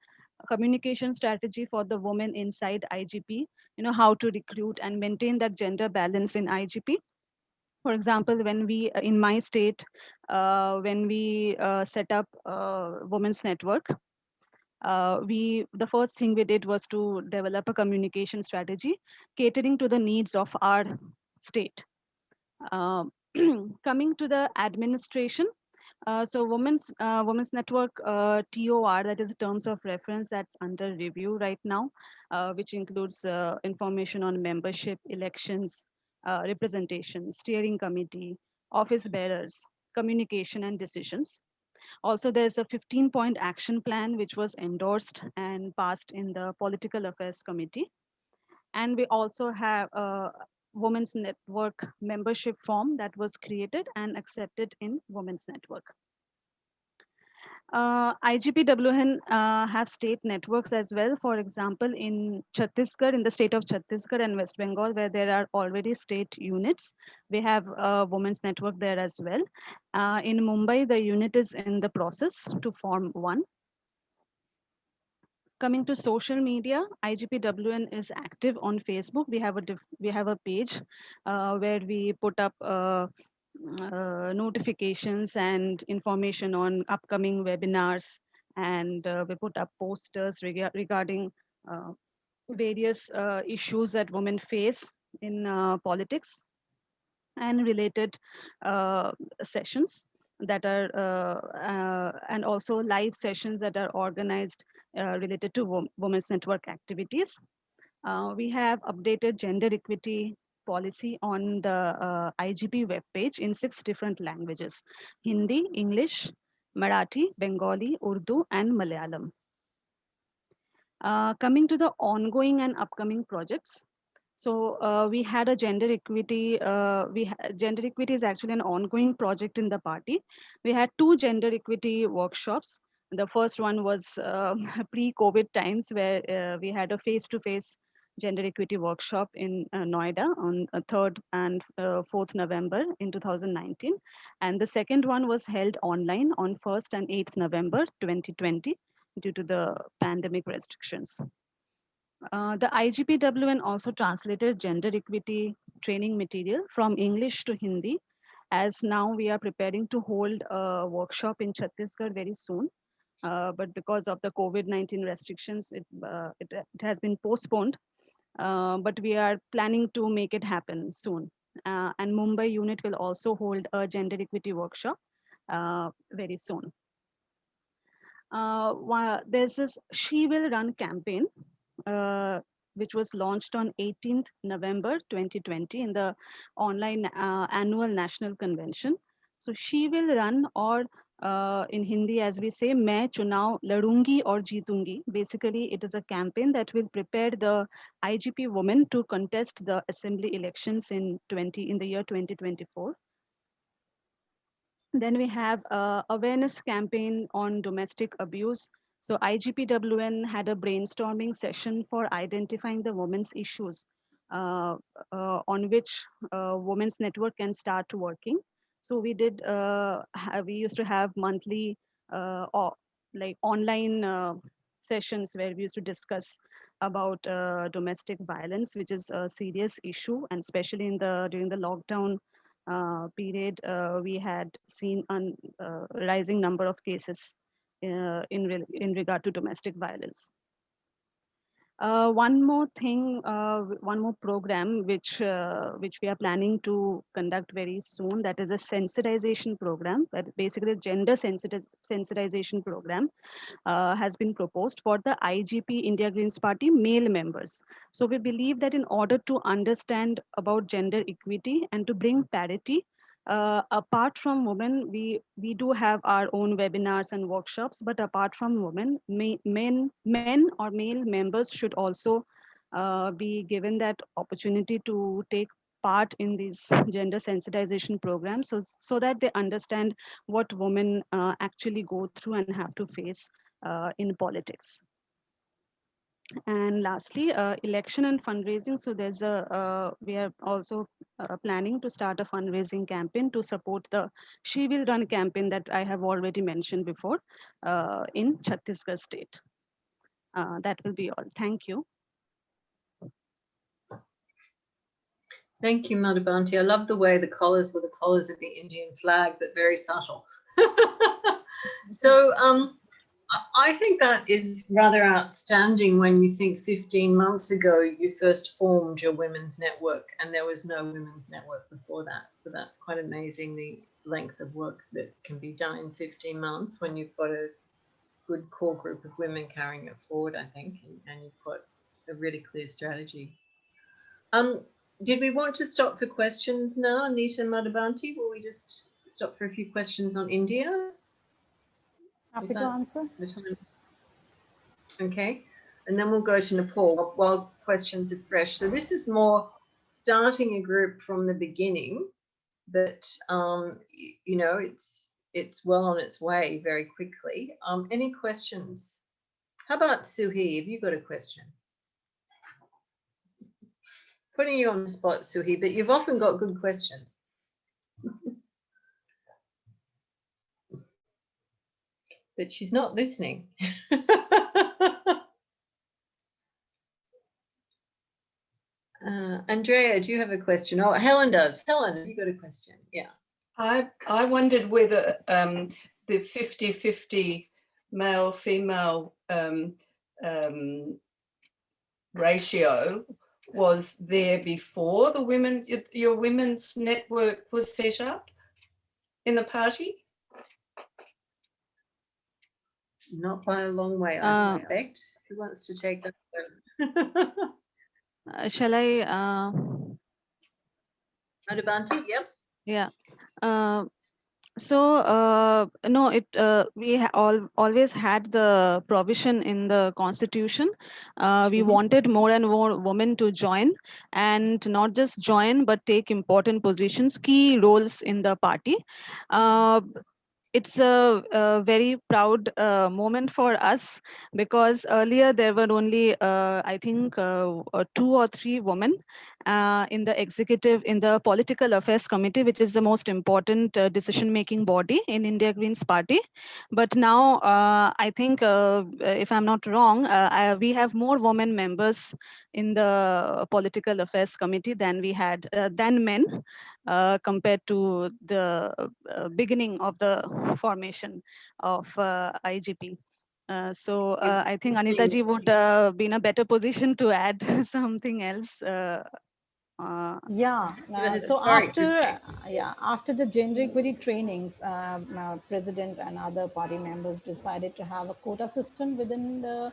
a communication strategy for the women inside IGP, how to recruit and maintain that gender balance in IGP. For example, when we, in my state, when we set up Women's Network, the first thing we did was to develop a communication strategy catering to the needs of our state. Um, Coming to the administration, so Women's Network TOR, that is terms of reference, that's under review right now, which includes information on membership, elections, representation, steering committee, office bearers, communication and decisions. Also, there's a 15-point action plan which was endorsed and passed in the Political Affairs Committee. And we also have a Women's Network membership form that was created and accepted in Women's Network. IGPWN have state networks as well. For example, in Chhattisgarh, in the state of Chhattisgarh and West Bengal, where there are already state units, we have a women's network there as well. In Mumbai, the unit is in the process to form one. Coming to social media, IGPWN is active on Facebook. We have a page where we put up notifications and information on upcoming webinars, and we put up posters regarding uh, various issues that women face in politics and related uh, sessions that are and also live sessions that are organized related to women's network activities. We have updated gender equity policy on the IGP webpage in 6 different languages: Hindi, English, Marathi, Bengali, Urdu, and Malayalam. Coming to the ongoing and upcoming projects. So we had a gender equity. Gender equity is actually an ongoing project in the party. We had 2 gender equity workshops. The first one was pre-COVID times, where we had a face-to-face gender equity workshop in Noida on 3rd and 4th November in 2019. And the second one was held online on 1st and 8th November 2020 due to the pandemic restrictions. The IGPWN also translated gender equity training material from English to Hindi, as now we are preparing to hold a workshop in Chhattisgarh very soon. But because of the COVID-19 restrictions, it has been postponed. But we are planning to make it happen soon. And Mumbai unit will also hold a gender equity workshop very soon. There's this She Will Run campaign, which was launched on 18th November 2020 in the online annual national convention. So She Will Run, or in Hindi as we say, Main Chunav Ladungi or Jeetungi. Basically, it is a campaign that will prepare the IGP women to contest the assembly elections in the year 2024. Then we have awareness campaign on domestic abuse. So IGPWN had a brainstorming session for identifying the women's issues on which Women's Network can start working. So we we used to have monthly or like online sessions where we used to discuss about domestic violence, which is a serious issue, and especially during the lockdown period, we had seen a rising number of cases in regard to domestic violence. One more thing, one more program which we are planning to conduct very soon, that is a sensitization program, that basically a gender sensitization program has been proposed for the IGP India Greens Party male members. So we believe that in order to understand about gender equity and to bring parity, apart from women, we do have our own webinars and workshops, but apart from women, men or male members should also be given that opportunity to take part in these gender sensitization programs, so that they understand what women actually go through and have to face in politics. And lastly, election and fundraising. So we are also planning to start a fundraising campaign to support the She Will Run campaign that I have already mentioned before in Chhattisgarh state. That will be all. Thank you. Thank you, Madhabanti. I love the way the colours were the colours of the Indian flag, but very subtle. So I think that is rather outstanding when you think 15 months ago you first formed your women's network and there was no women's network before that. So that's quite amazing, the length of work that can be done in 15 months when you've got a good core group of women carrying it forward, I think, and you've got a really clear strategy. Did we want to stop for questions now, Anita and Madhabanti? Will we just stop for a few questions on India? Happy to answer. The time? Okay, and then we'll go to Nepal while questions are fresh. So this is more starting a group from the beginning, but you know, it's well on its way very quickly. Any questions? How about Suhi? Have you got a question? Putting you on the spot, Suhi, but you've often got good questions. But she's not listening. Andrea, do you have a question? Oh, Helen does. Helen, have you got a question? Yeah. I wondered whether the 50-50 male-female ratio was there before the your women's network was set up in the party? Not by a long way, I suspect. Who wants to take that one? Shall I? Madhabanti, yep. Yeah. No, we always had the provision in the constitution. We wanted more and more women to join, and not just join, but take important positions, key roles in the party. It's a very proud moment for us, because earlier there were only, I think, 2 or 3 women in the executive, in the political affairs committee, which is the most important decision-making body in India Greens Party. But now, I think, if I'm not wrong, we have more women members in the political affairs committee than we had, than men, compared to the beginning of the formation of IGP. I think Anita ji would be in a better position to add something else. So after the gender equity trainings, president and other party members decided to have a quota system within the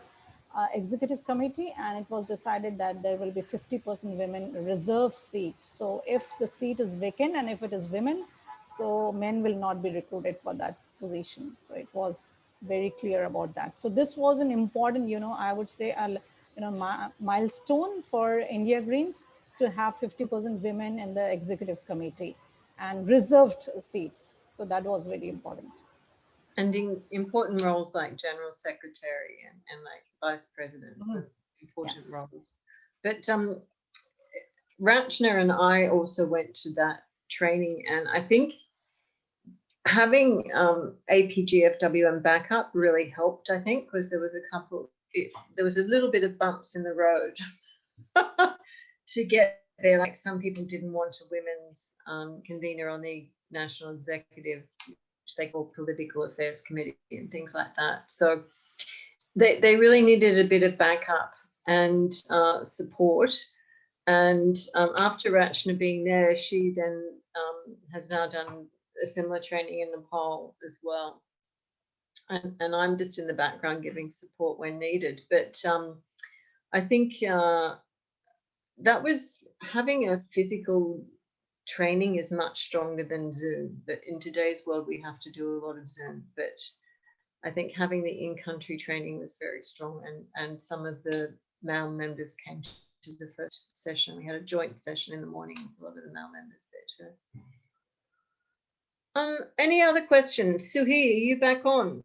executive committee, and it was decided that there will be 50% women reserve seat. So if the seat is vacant and if it is women, so men will not be recruited for that position. So it was very clear about that. So this was an important, I would say, milestone for India Greens to have 50% women in the executive committee and reserved seats. So that was very important. And in important roles like general secretary and like vice presidents, so important roles. But Rachna and I also went to that training, and I think having APGFWN backup really helped, I think, because there was there was a little bit of bumps in the road to get there. Like some people didn't want a women's convener on the national executive, which they call political affairs committee and things like that. So they really needed a bit of backup and support. And after Rachna being there, she then has now done a similar training in Nepal as well. And I'm just in the background giving support when needed. But I think that was having a physical training is much stronger than Zoom. But in today's world, we have to do a lot of Zoom. But I think having the in-country training was very strong, and some of the male members came to the first session. We had a joint session in the morning with a lot of the male members there too. Any other questions? Suhi, are you back on?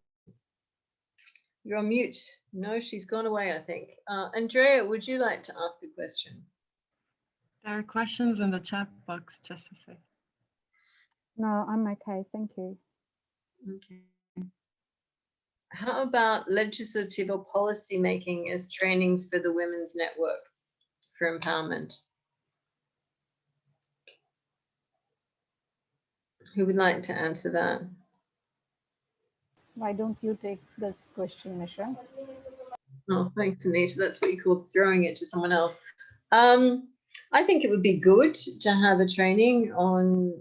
You're on mute. No, she's gone away, I think. Andrea, would you like to ask a question? There are questions in the chat box, just a sec. No, I'm okay, thank you. Okay. How about legislative or policy making as trainings for the Women's Network for empowerment? Who would like to answer that? Why don't you take this question, Nisha? Oh, thanks, Anita. That's what you call throwing it to someone else. I think it would be good to have a training on,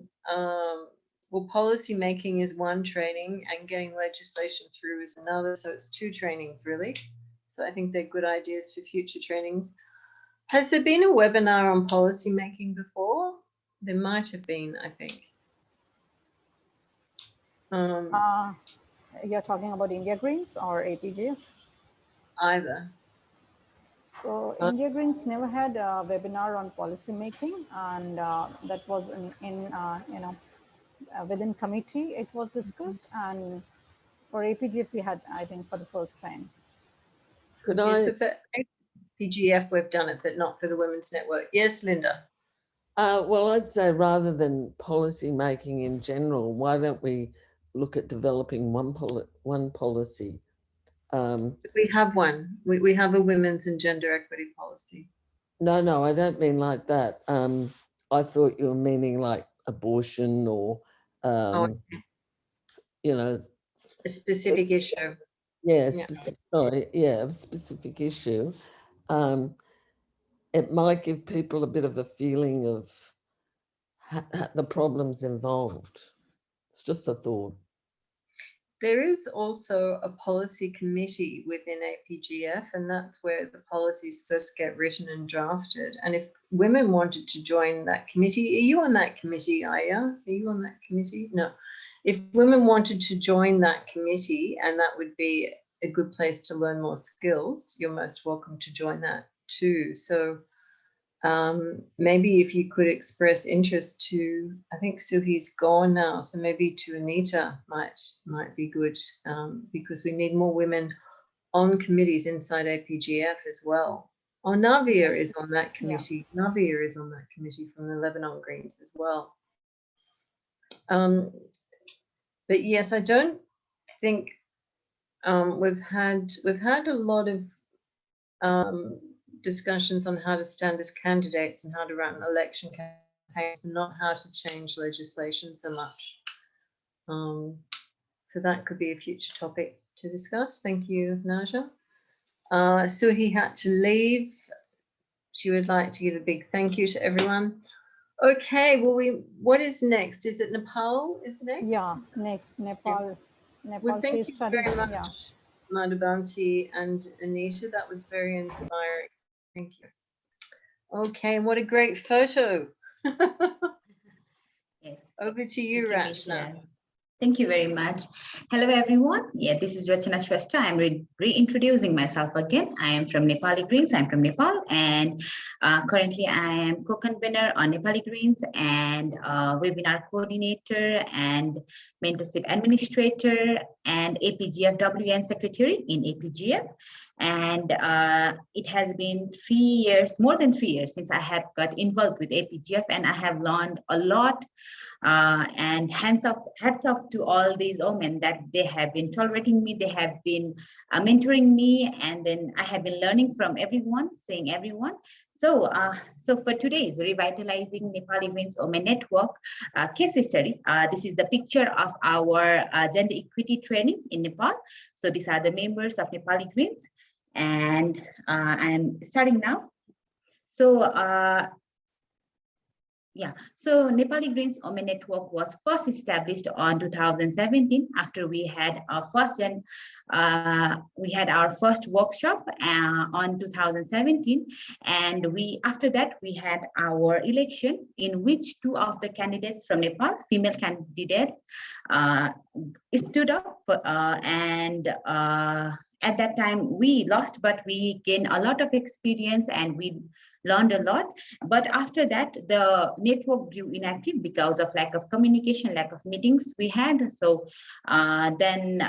well, policy making is one training and getting legislation through is another. So it's two trainings, really. So I think they're good ideas for future trainings. Has there been a webinar on policy making before? There might have been, I think. You're talking about India Greens or APGF? Either. So India Greens never had a webinar on policy making, and that was within committee it was discussed, and for APGF we had, I think, for the first time. Could Yes, I? so for APGF we've done it, but not for the Women's Network. Yes, Linda. Well, I'd say rather than policy making in general, why don't we look at developing one policy? We have one. We have a women's and gender equity policy. No, I don't mean like that. I thought you were meaning like abortion or, you know, a specific issue. Yeah, a specific issue. It might give people a bit of a feeling of the problems involved. It's just a thought. There is also a policy committee within APGF, and that's where the policies first get written and drafted. And if women wanted to join that committee, are you on that committee, Aya? Are you on that committee? No. If women wanted to join that committee, and that would be a good place to learn more skills, you're most welcome to join that too. So maybe if you could express interest to, I think Suhi's gone now, so maybe to Anita might be good, because we need more women on committees inside APGF as well. Oh, Navia is on that committee. Yeah. Navia is on that committee from the Lebanon Greens as well. But yes, I don't think we've had a lot of discussions on how to stand as candidates and how to run election campaigns, but not how to change legislation so much. So that could be a future topic to discuss. Thank you, Naja. Suhi had to leave. She would like to give a big thank you to everyone. Okay, well, what is next? Is it Nepal is next? Yeah, next, Nepal. Nepal well, thank you study. very much, yeah. Madhavanti and Anita. That was very inspiring. Thank you. Okay, what a great photo. Yes. Over to you, Rachna. Thank you very much. Hello, everyone. Yeah, this is Rachna Shrestha. I'm reintroducing myself again. I am from Nepali Greens. I'm from Nepal, and currently I am co-convener on Nepali Greens and webinar coordinator and mentorship administrator and APGFWN secretary in APGF. And it has been 3 years, more than 3 years, since I have got involved with APGF, and I have learned a lot. And hats off to all these women that they have been tolerating me, they have been mentoring me, and then I have been learning from everyone, saying everyone. So, so for today's Revitalizing Nepali Greens Women Network case study, this is the picture of our gender equity training in Nepal. So these are the members of Nepali Greens, and I'm starting now. So, yeah, so Nepali Greens Women Network was first established on 2017 after we had our first workshop on 2017, and after that we had our election in which 2 of the candidates from Nepal, female candidates, stood up and at that time we lost, but we gained a lot of experience and we learned a lot. But after that, the network grew inactive because of lack of communication, lack of meetings we had. So then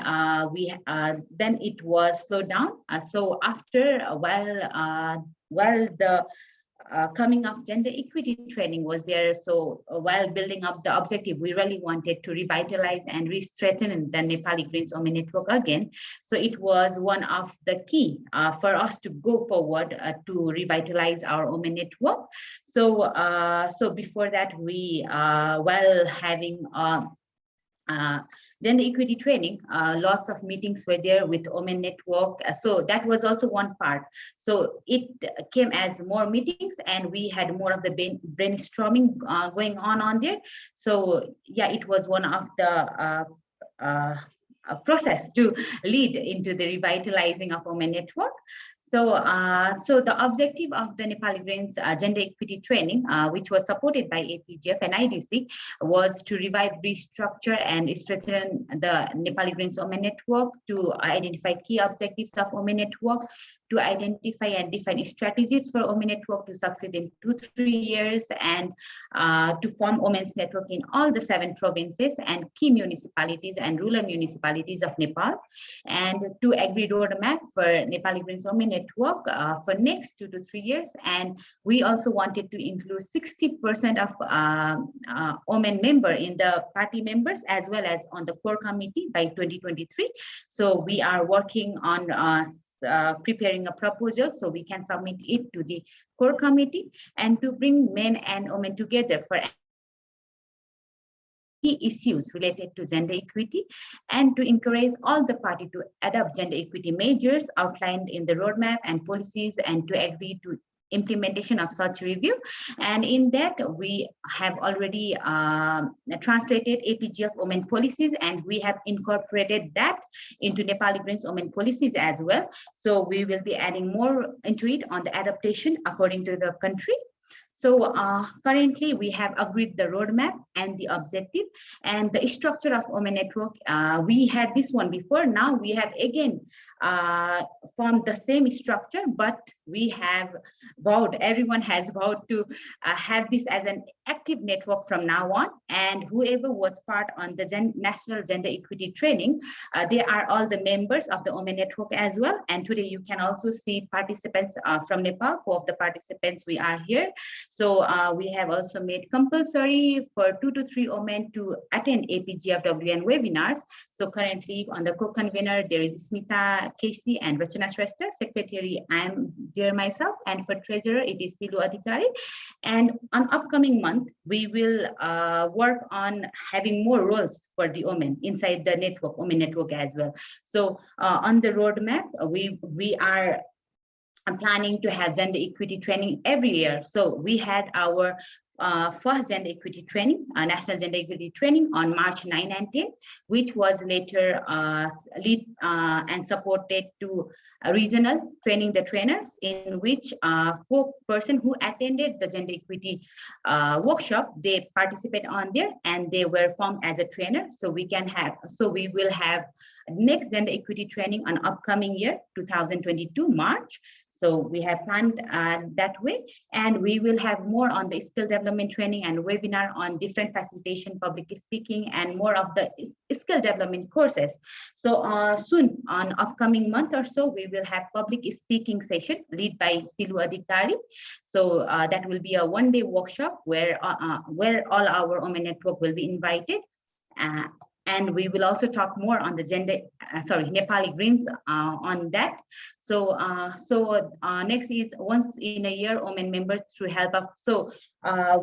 it was slowed down. So after a while the coming of gender equity training was there. So while building up the objective, we really wanted to revitalize and re-strengthen the Nepali Greens Women Network again. So it was one of the key for us to go forward to revitalize our Women Network. So, so before that, we, while having gender equity training, lots of meetings were there with Women Network. So that was also one part. So it came as more meetings, and we had more of the brainstorming going on there. So yeah, it was one of the process to lead into the revitalizing of Women Network. So, so the objective of the Nepali Greens gender equity training, which was supported by APGF and IDC, was to revive, restructure, and strengthen the Nepali Greens Women Network, to identify key objectives of Women Network, to identify and define strategies for Women Network to succeed in 2-3 years, and to form Women's Network in all the 7 provinces and key municipalities and rural municipalities of Nepal, and to agree roadmap for Nepali Greens Women Network for next 2 to 3 years. And we also wanted to include 60% of women member in the party members as well as on the core committee by 2023. So we are working on preparing a proposal so we can submit it to the core committee, and to bring men and women together for key issues related to gender equity, and to encourage all the party to adopt gender equity measures outlined in the roadmap and policies, and to agree to implementation of such review. And in that, we have already translated APGF women policies, and we have incorporated that into Nepali Greens women policies as well. So we will be adding more into it on the adaptation according to the country. So currently we have agreed the roadmap and the objective and the structure of Women Network. We had this one before. Now we have again formed the same structure, but we have vowed, everyone has vowed to have this as an active network from now on. And whoever was part on the National Gender Equity Training, they are all the members of the Women Network as well. And today you can also see participants from Nepal. 4 of the participants we are here. So we have also made compulsory for 2 to 3 women to attend APGFWN webinars. So currently on the co-convener, there is Smita Casey and Rachana Shrestha. Secretary, I am there myself. And for treasurer, it is Silu Adhikari. And on upcoming month, we will work on having more roles for the women inside the network, Women Network as well. So on the roadmap, we are planning to have gender equity training every year. So we had our first gender equity training, national gender equity training on March 9 and 10, which was later lead and supported to regional training the trainers, in which 4 persons who attended the gender equity workshop, they participate on there and they were formed as a trainer. So we can have, so we will have next gender equity training on upcoming year, 2022 March. So we have planned that way, and we will have more on the skill development training and webinar on different facilitation, public speaking, and more of the skill development courses. So soon, on upcoming month or so, we will have public speaking session led by Silu Adhikari. So that will be a one-day workshop where all our Women Network will be invited. And we will also talk more on the Nepali Greens on that. So, next is once in a year, women members to help us. So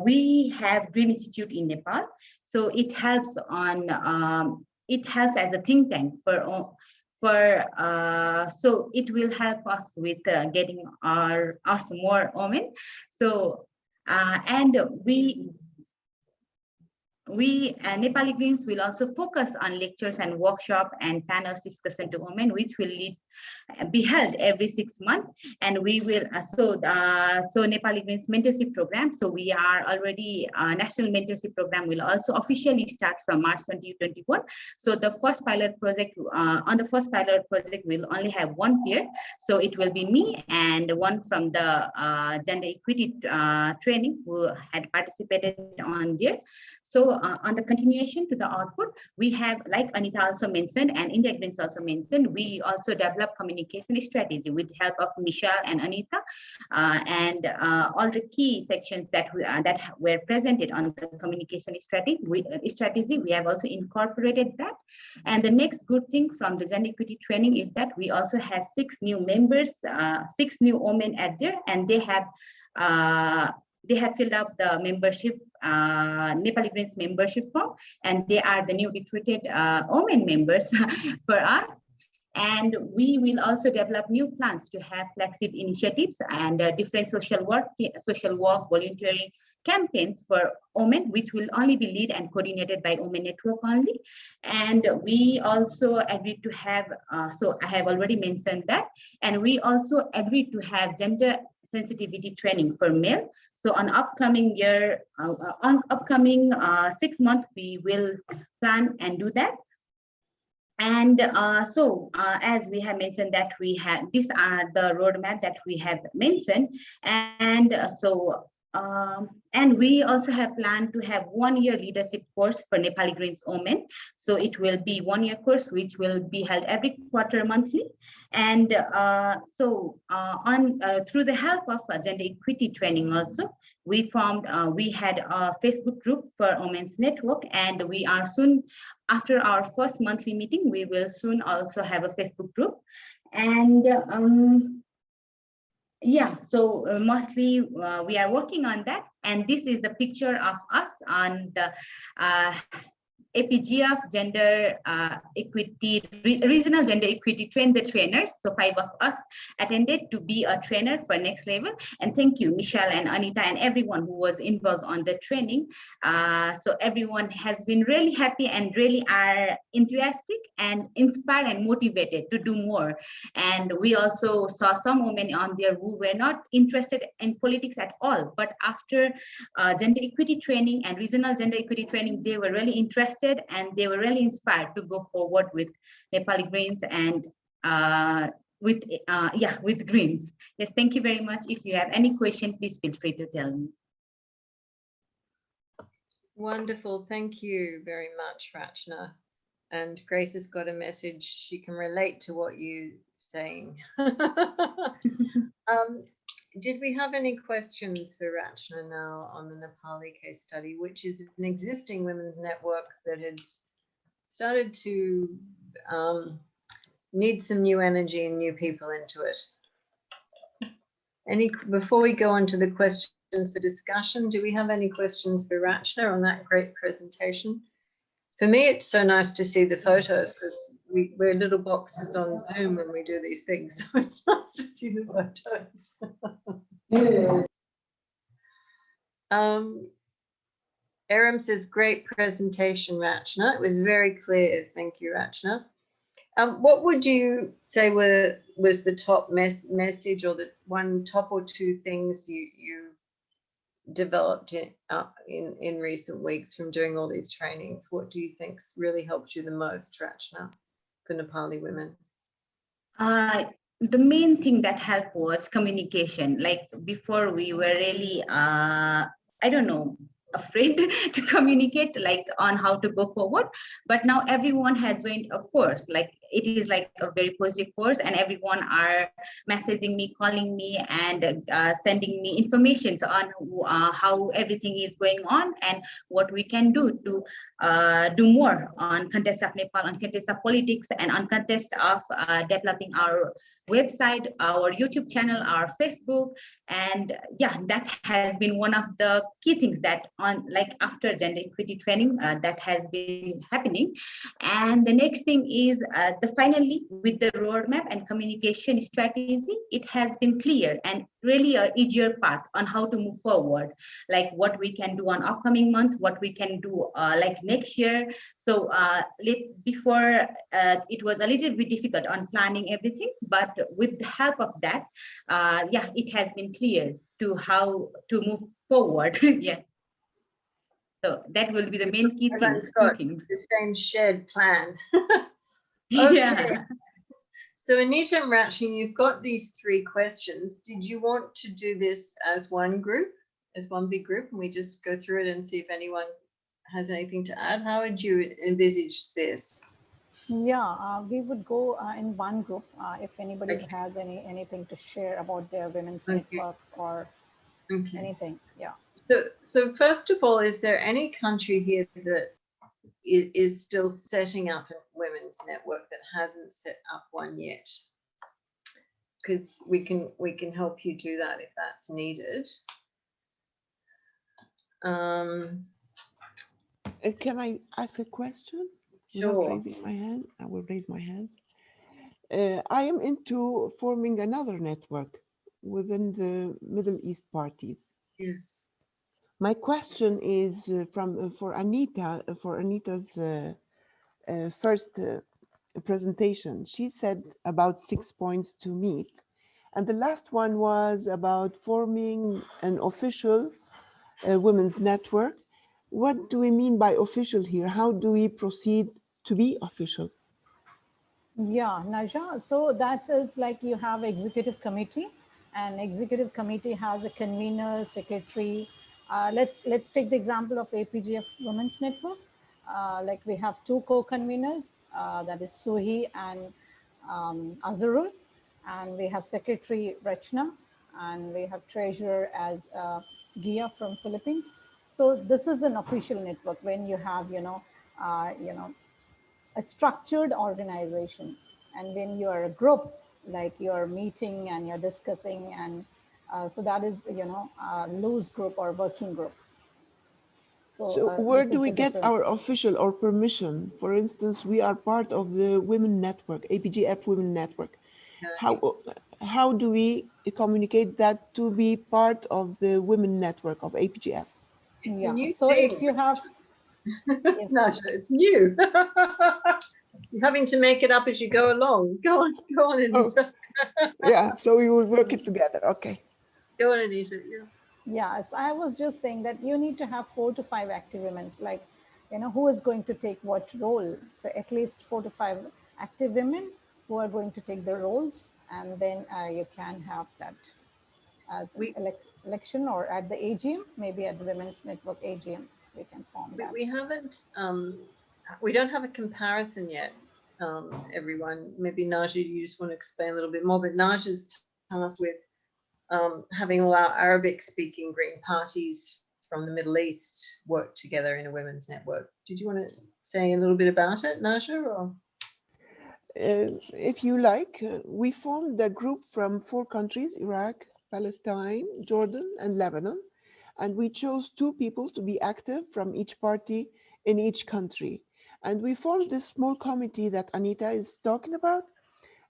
we have Green Institute in Nepal. So it helps on, it helps as a think tank so it will help us with getting us more women. So, and we Nepali Greens will also focus on lectures and workshop and panels discussion to women, which will be held every 6 months. And we will so Nepali Greens mentorship program. So we are already national mentorship program will also officially start from March 2021. So the first pilot project on the first pilot project will only have 1 peer. So it will be me and one from the gender equity training who had participated on there. So on the continuation to the output, we have, like Anita also mentioned, and India Greens also mentioned, we also develop communication strategy with help of Michelle and Anita, and all the key sections that were presented on the communication strategy. We have also incorporated that. And the next good thing from the gender equity training is that we also had 6 new members, 6 new women at there, and they have filled up the membership, Nepali Greens membership form, and they are the new recruited women members for us. And we will also develop new plans to have flagship initiatives and different social work, volunteering campaigns for women, which will only be led and coordinated by Women Network only. And we also agreed to have, so I have already mentioned that, and we also agreed to have gender sensitivity training for male. So on upcoming year, 6 months, we will plan and do that. And as we have mentioned that we have, these are the roadmap that we have mentioned. And and we also have planned to have 1-year leadership course for Nepali Greens women. So it will be 1-year course, which will be held every quarter monthly. And through the help of gender equity training also, we had a Facebook group for Women's Network, and we are soon, after our first monthly meeting, we will soon also have a Facebook group. And yeah, so mostly we are working on that. And this is the picture of us on the APGF gender equity, regional gender equity trainers. So 5 of us attended to be a trainer for next level. And thank you, Michelle and Anita and everyone who was involved on the training. So everyone has been really happy and really are enthusiastic and inspired and motivated to do more. And we also saw some women on there who were not interested in politics at all, but after gender equity training and regional gender equity training, they were really interested and they were really inspired to go forward with Nepali Greens and with Greens. Yes, thank you very much. If you have any question, please feel free to tell me. Wonderful, thank you very much, Rachna. And Grace has got a message. She can relate to what you're saying. Did we have any questions for Rachna now on the Nepali case study, which is an existing women's network that had started to need some new energy and new people into it? Before we go on to the questions for discussion, do we have any questions for Rachna on that great presentation? For me, it's so nice to see the photos because we're little boxes on Zoom when we do these things, so it's nice to see the photos. Aram says, great presentation, Rachna. It was very clear. Thank you, Rachna. What would you say was the top message, or the one top or 2 things you developed in recent weeks from doing all these trainings? What do you think's really helped you the most, Rachna, for Nepali women? The main thing that helped was communication. Like before, we were really, I don't know, afraid to communicate like on how to go forward, but now everyone has joined a force. Like it is like a very positive force, and everyone are messaging me, calling me, and sending me information on how everything is going on and what we can do to do more on contest of Nepal, on contest of politics, and on contest of developing our website, our YouTube channel, our Facebook. And yeah, that has been one of the key things that after gender equity training that has been happening. And the next thing is finally with the roadmap and communication strategy, it has been clear and really an easier path on how to move forward, like what we can do on upcoming month, what we can do like next year. So before it was a little bit difficult on planning everything, but with the help of that, yeah, it has been clear to how to move forward. Yeah. So that will be the main key things. The same shared plan. Okay. Yeah. So Anita and Rachna, you've got these 3 questions. Did you want to do this as one group, as one big group, and we just go through it and see if anyone has anything to add. How would you envisage this? Yeah, we would go in one group if anybody Okay. has anything to share about their women's Okay. network or Okay. anything. Yeah. So first of all, is there any country here that is still setting up a women's network that hasn't set up one yet? Because we can help you do that if that's needed. Can I ask a question? Without Sure. raising my hand, I will raise my hand. I am into forming another network within the Middle East parties. Yes. My question is for Anita, for Anita's first presentation. She said about 6 points to meet. And the last one was about forming an official women's network. What do we mean by official here? How do we proceed to be official? Yeah, Naja. So that is like you have executive committee, and executive committee has a convener, secretary. Let's take the example of APGF Women's Network. Like we have two co-conveners, that is Suhi and Azarul, and we have secretary Rachna, and we have treasurer as Gia from Philippines. So this is an official network when you have, a structured organization. And when you're a group, like you're meeting and you're discussing, and so that is, a loose group or working group. So So where this do is we the get difference. our official or permission? For instance, we are part of the Women Network, APGF Women Network. How do we communicate that to be part of the Women Network of APGF? It's Yeah, a new so thing. if you have, if, No, it's new. You're having to make it up as you go along. Go on, Anita. Yeah, so we will work it together. Okay. Go on, Anita. Yeah. yeah, I was just saying that you need to have 4 to 5 active women, like, who is going to take what role. So at least 4 to 5 active women who are going to take the roles, and then you can have that as an election, or at the AGM, maybe at the Women's Network AGM, we can form that. We haven't, we don't have a comparison yet, everyone. Maybe Naja, you just want to explain a little bit more, but Naja's tasked with having all our Arabic speaking Green parties from the Middle East work together in a women's network. Did you want to say a little bit about it, Naja? Or? If you like, we formed a group from 4 countries, Iraq, Palestine, Jordan, and Lebanon. And we chose 2 people to be active from each party in each country. And we formed this small committee that Anita is talking about,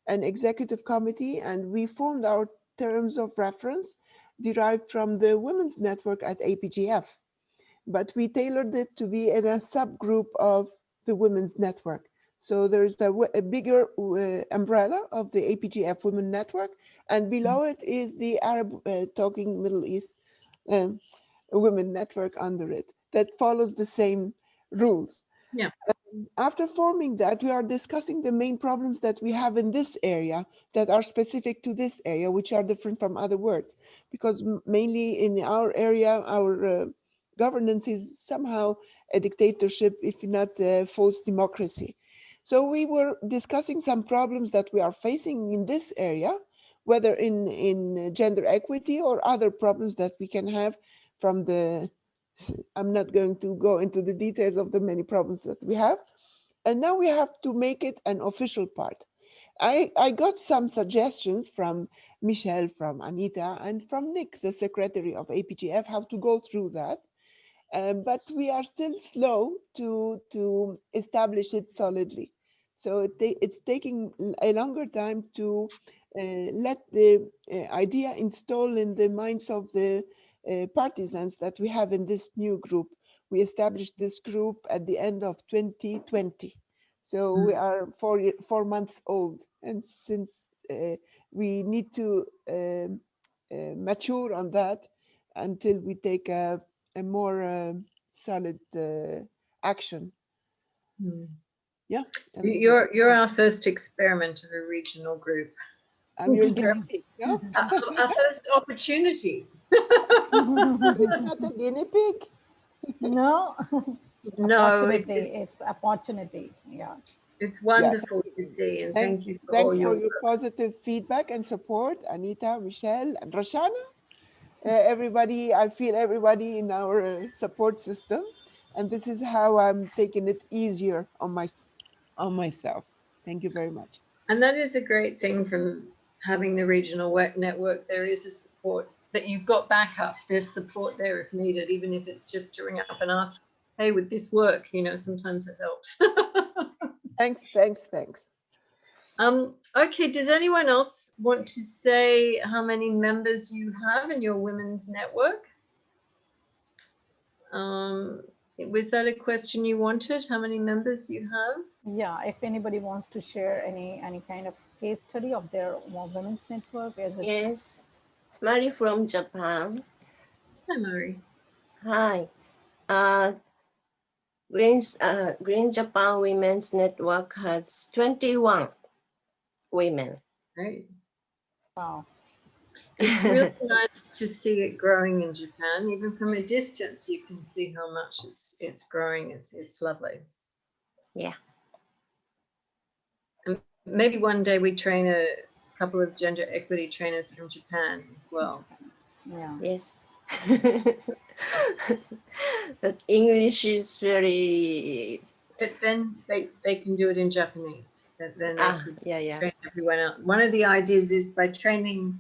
an executive committee, and we formed our terms of reference derived from the Women's Network at APGF. But we tailored it to be in a subgroup of the Women's Network. So there's a bigger umbrella of the APGF Women Network, and below it is the Arab talking Middle East Women Network under it that follows the same rules. Yeah. After forming that, we are discussing the main problems that we have in this area that are specific to this area, which are different from other words, because mainly in our area, our governance is somehow a dictatorship, if not a false democracy. So we were discussing some problems that we are facing in this area, whether in gender equity or other problems that we can have from the, I'm not going to go into the details of the many problems that we have. And now we have to make it an official part. I got some suggestions from Michelle, from Anita, and from Nick, the secretary of APGF, how to go through that. But we are still slow to establish it solidly. So it's taking a longer time to let the idea install in the minds of the partisans that we have in this new group. We established this group at the end of 2020. So we are 4 months old. And since we need to mature on that until we take a more solid action. Yeah. So you're our first experiment of a regional group. I'm your guinea pig, no? Our first opportunity. You're not a guinea pig. No. No, opportunity. It's opportunity. Yeah. it's wonderful to see, and thank you for all Thanks for your your positive feedback and support, Anita, Michelle, and Roshana. Everybody, I feel everybody in our support system, and this is how I'm taking it easier on myself. Thank you very much. And that is a great thing from having the regional network. There is a support that you've got backup. There's support there if needed, even if it's just to ring up and ask, hey, would this work? You know, sometimes it helps. Thanks. Okay, does anyone else want to say how many members you have in your women's network? Was that a question you wanted? How many members you have? Yeah, if anybody wants to share any kind of case study of their women's network, is it? Yes, Mari from Japan. Hi, Mari. Hi. Green Japan Women's Network has 21 women. Great. Wow. It's really nice to see it growing in Japan. Even from a distance, you can see how much it's growing. It's lovely. Yeah. And maybe one day we train a couple of gender equity trainers from Japan as well. Yeah. Yes. But English is very. But then they can do it in Japanese. Then they could yeah. train everyone else. One of the ideas is by training,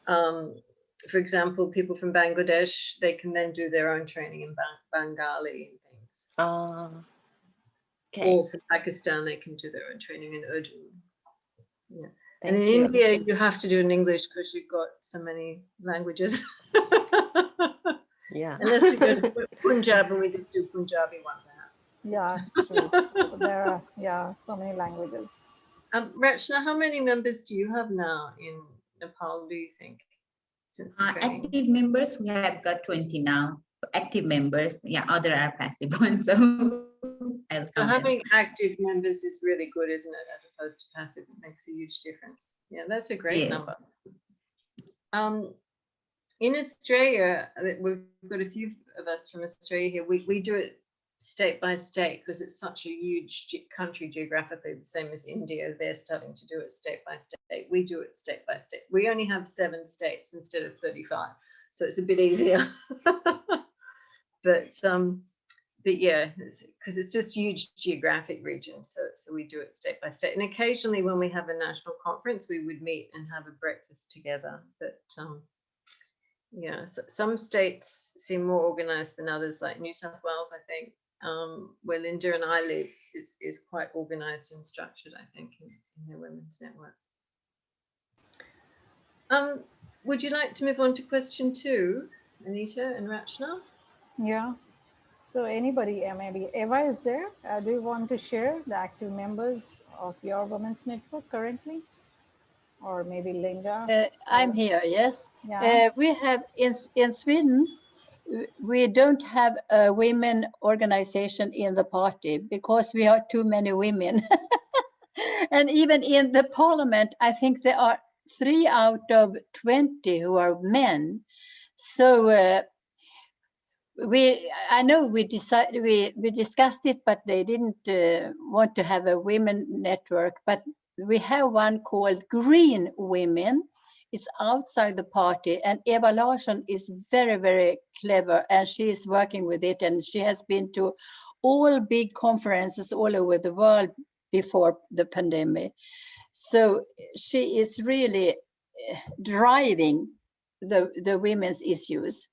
for example, people from Bangladesh, they can then do their own training in Bengali and things. Okay. Or from Pakistan, they can do their own training in Urdu. Yeah. Thank and in you. India, you have to do it in English because you've got so many languages. Yeah. Unless we go to Punjab and we just do Punjabi one perhaps. Yeah, true. So there are, so many languages. Rachna, how many members do you have now in Nepal, do you think? Since the training? Active members, we have got 20 now. So active members, yeah, other are passive ones. So I'll So count having them. active members is really good, isn't it? As opposed to passive, it makes a huge difference. Yeah, that's a great Yes. number. In Australia, we've got a few of us from Australia here. We do it state by state because it's such a huge country geographically, the same as India. They're starting to do it state by state. We do it state by state. We only have 7 states instead of 35, so it's a bit easier. But yeah, because it's just huge geographic regions, so we do it state by state. And occasionally, when we have a national conference, we would meet and have a breakfast together. But yeah, so some states seem more organized than others, like New South Wales, I think, where Linda and I live, is quite organized and structured, I think, in the women's network. Would you like to move on to question 2, Anita and Rachna? Yeah. So anybody, maybe Eva is there. Do you want to share the active members of your women's network currently? Or maybe Linda? I'm here, yes. Yeah. We have in Sweden, we don't have a women organization in the party because we are too many women. And even in the parliament, I think there are 3 out of 20 who are men. So I know we discussed it, but they didn't want to have a women network. But we have one called Green Women. It's outside the party, and Eva Larsson is very, very clever, and she is working with it, and she has been to all big conferences all over the world before the pandemic. So she is really driving the women's issues.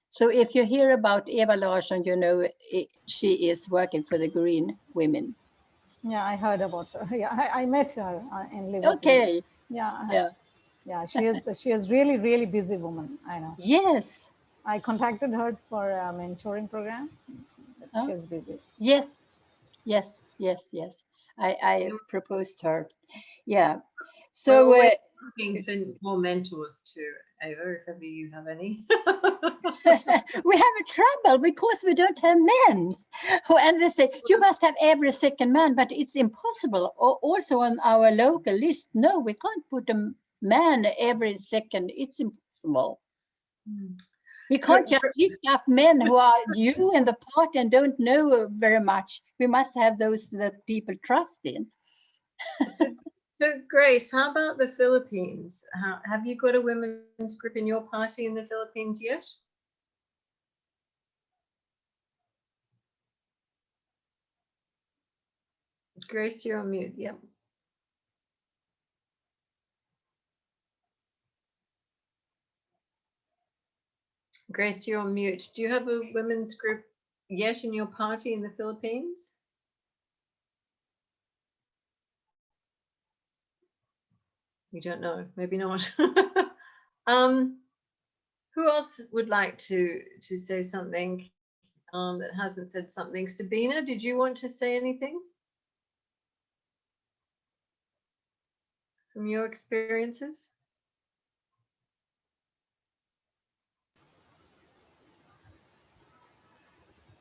So if you hear about Eva Larsson, you know she is working for the Green Women. Yeah, I heard about her. Yeah, I met her in Liverpool. Okay. Yeah. She is really, really busy woman. I know. Yes. I contacted her for a mentoring program. But she's busy. Yes. I proposed her. Yeah. So we're looking for more mentors too, Eva, if ever you have any. we have a trouble because we don't have men. And they say, you must have every second man, but it's impossible. Also on our local list, no, we can't put a man every second. It's impossible. We can't just lift up men who are new in the party and don't know very much. We must have those that people trust in. So Grace, how about the Philippines? Have you got a women's group in your party in the Philippines yet? Grace, you're on mute. Yep. Grace, you're on mute. Do you have a women's group yet in your party in the Philippines? We don't know. Maybe not. Who else would like to say something that hasn't said something? Sabina, did you want to say anything from your experiences?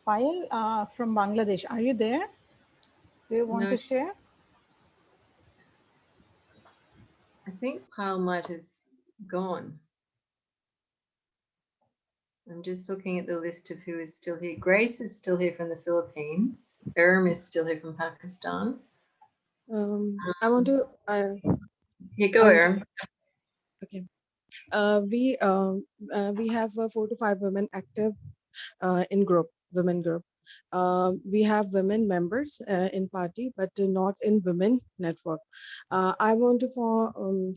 Payal from Bangladesh, are you there? Do you want to share? I think Payal might have gone. I'm just looking at the list of who is still here. Grace is still here from the Philippines. Aram is still here from Pakistan. I want to. Here go, Aram. Okay. We have 4 to 5 women active in women group. We have women members in party, but not in women network. I want to form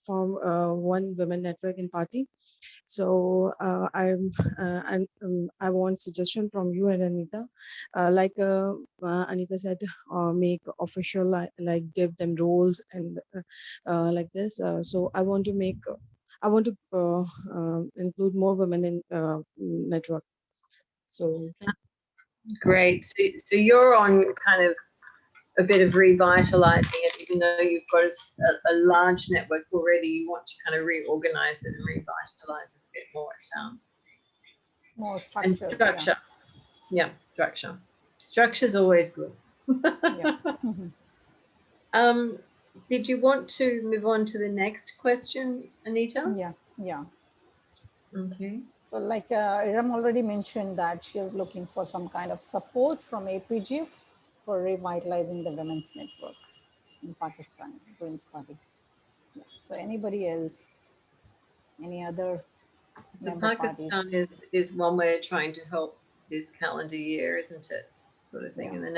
one women network in party. So I want suggestion from you and Anita. Like Anita said, make official, like give them roles and like this. So I want to include more women in network. So great. So you're on kind of a bit of revitalizing it, even though you've got a large network already. You want to kind of reorganize it and revitalize it a bit more, it sounds. More structure. And structure. Yeah, structure. Structure is always good. Yeah. Did you want to move on to the next question, Anita? Yeah. Okay. So like Iram already mentioned that she is looking for some kind of support from APGF for revitalizing the women's network in Pakistan, Women's Party. Yeah. So anybody else, any other so member Pakistan parties? is one way of trying to help this calendar year, isn't it? Sort of thing. In the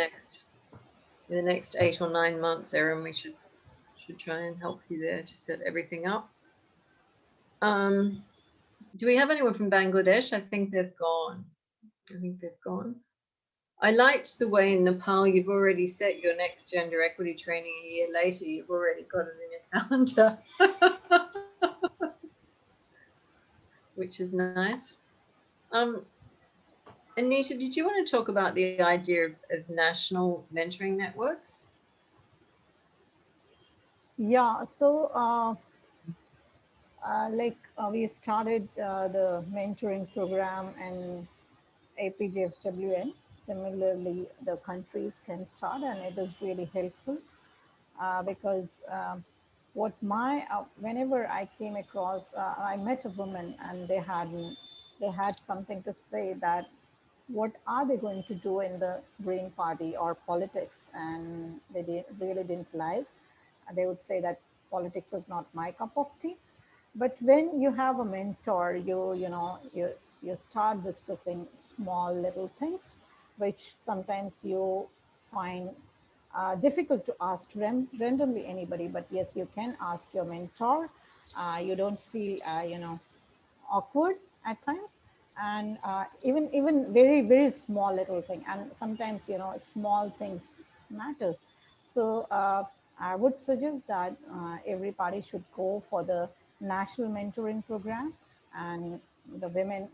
next 8 or 9 months, Erin, we should try and help you there to set everything up. Do we have anyone from Bangladesh? I think they've gone. I liked the way in Nepal you've already set your next gender equity training a year later. You've already got it in your calendar, which is nice. Anita, did you want to talk about the idea of national mentoring networks? Yeah, so we started the mentoring program and APGFWN. Similarly, the countries can start, and it is really helpful because whenever I came across, I met a woman and they had something to say that what are they going to do in the Green Party or politics, and they really didn't like. They would say that politics is not my cup of tea. But when you have a mentor, you start discussing small little things, which sometimes you find difficult to ask randomly anybody. But yes, you can ask your mentor. You don't feel awkward at times, and even very small little thing, and sometimes small things matters. So I would suggest that every party should go for the national mentoring program, and the women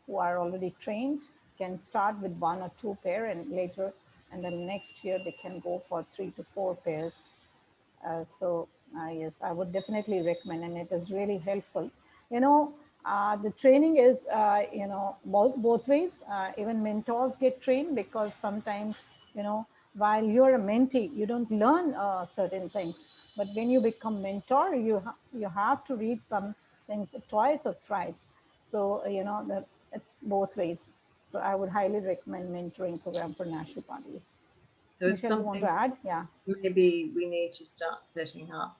who are already trained can start with 1 or 2 pair, and later and then next year they can go for 3 to 4 pairs. Yes, I would definitely recommend, and it is really helpful. The training is, both ways. Even mentors get trained, because sometimes, while you're a mentee, you don't learn certain things. But when you become mentor, you have to read some things twice or thrice. So, that it's both ways. So I would highly recommend mentoring program for national parties. So it's Michelle, you want to something add? Yeah. maybe we need to start setting up.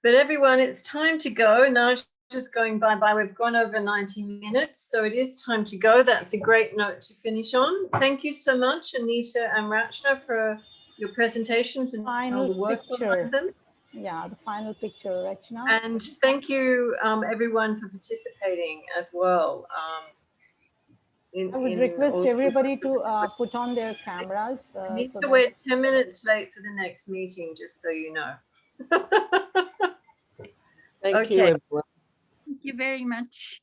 But everyone, it's time to go. Now just going bye-bye. We've gone over 90 minutes, so it is time to go. That's a great note to finish on. Thank you so much, Anita and Rachna, for your presentations and all Final the work picture. behind them. Yeah, the final picture, Rachna. And thank you, everyone, for participating as well. I would request everybody to put on their cameras. Anita, So that we're 10 minutes late for the next meeting, just so you know. Thank you, everyone. Thank you very much.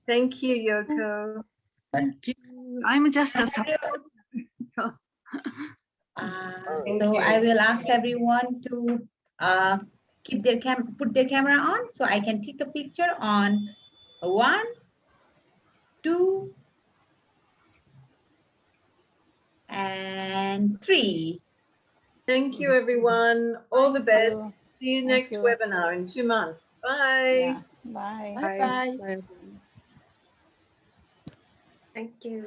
Thank you, Yoko. Thank you. I'm just a support. So, so I will ask everyone to keep their put their camera on so I can take a picture on 1, 2, and 3. Thank you, everyone. All the best. See you next you. webinar in 2 months. Bye. Yeah. Bye. Bye. Bye. Thank you.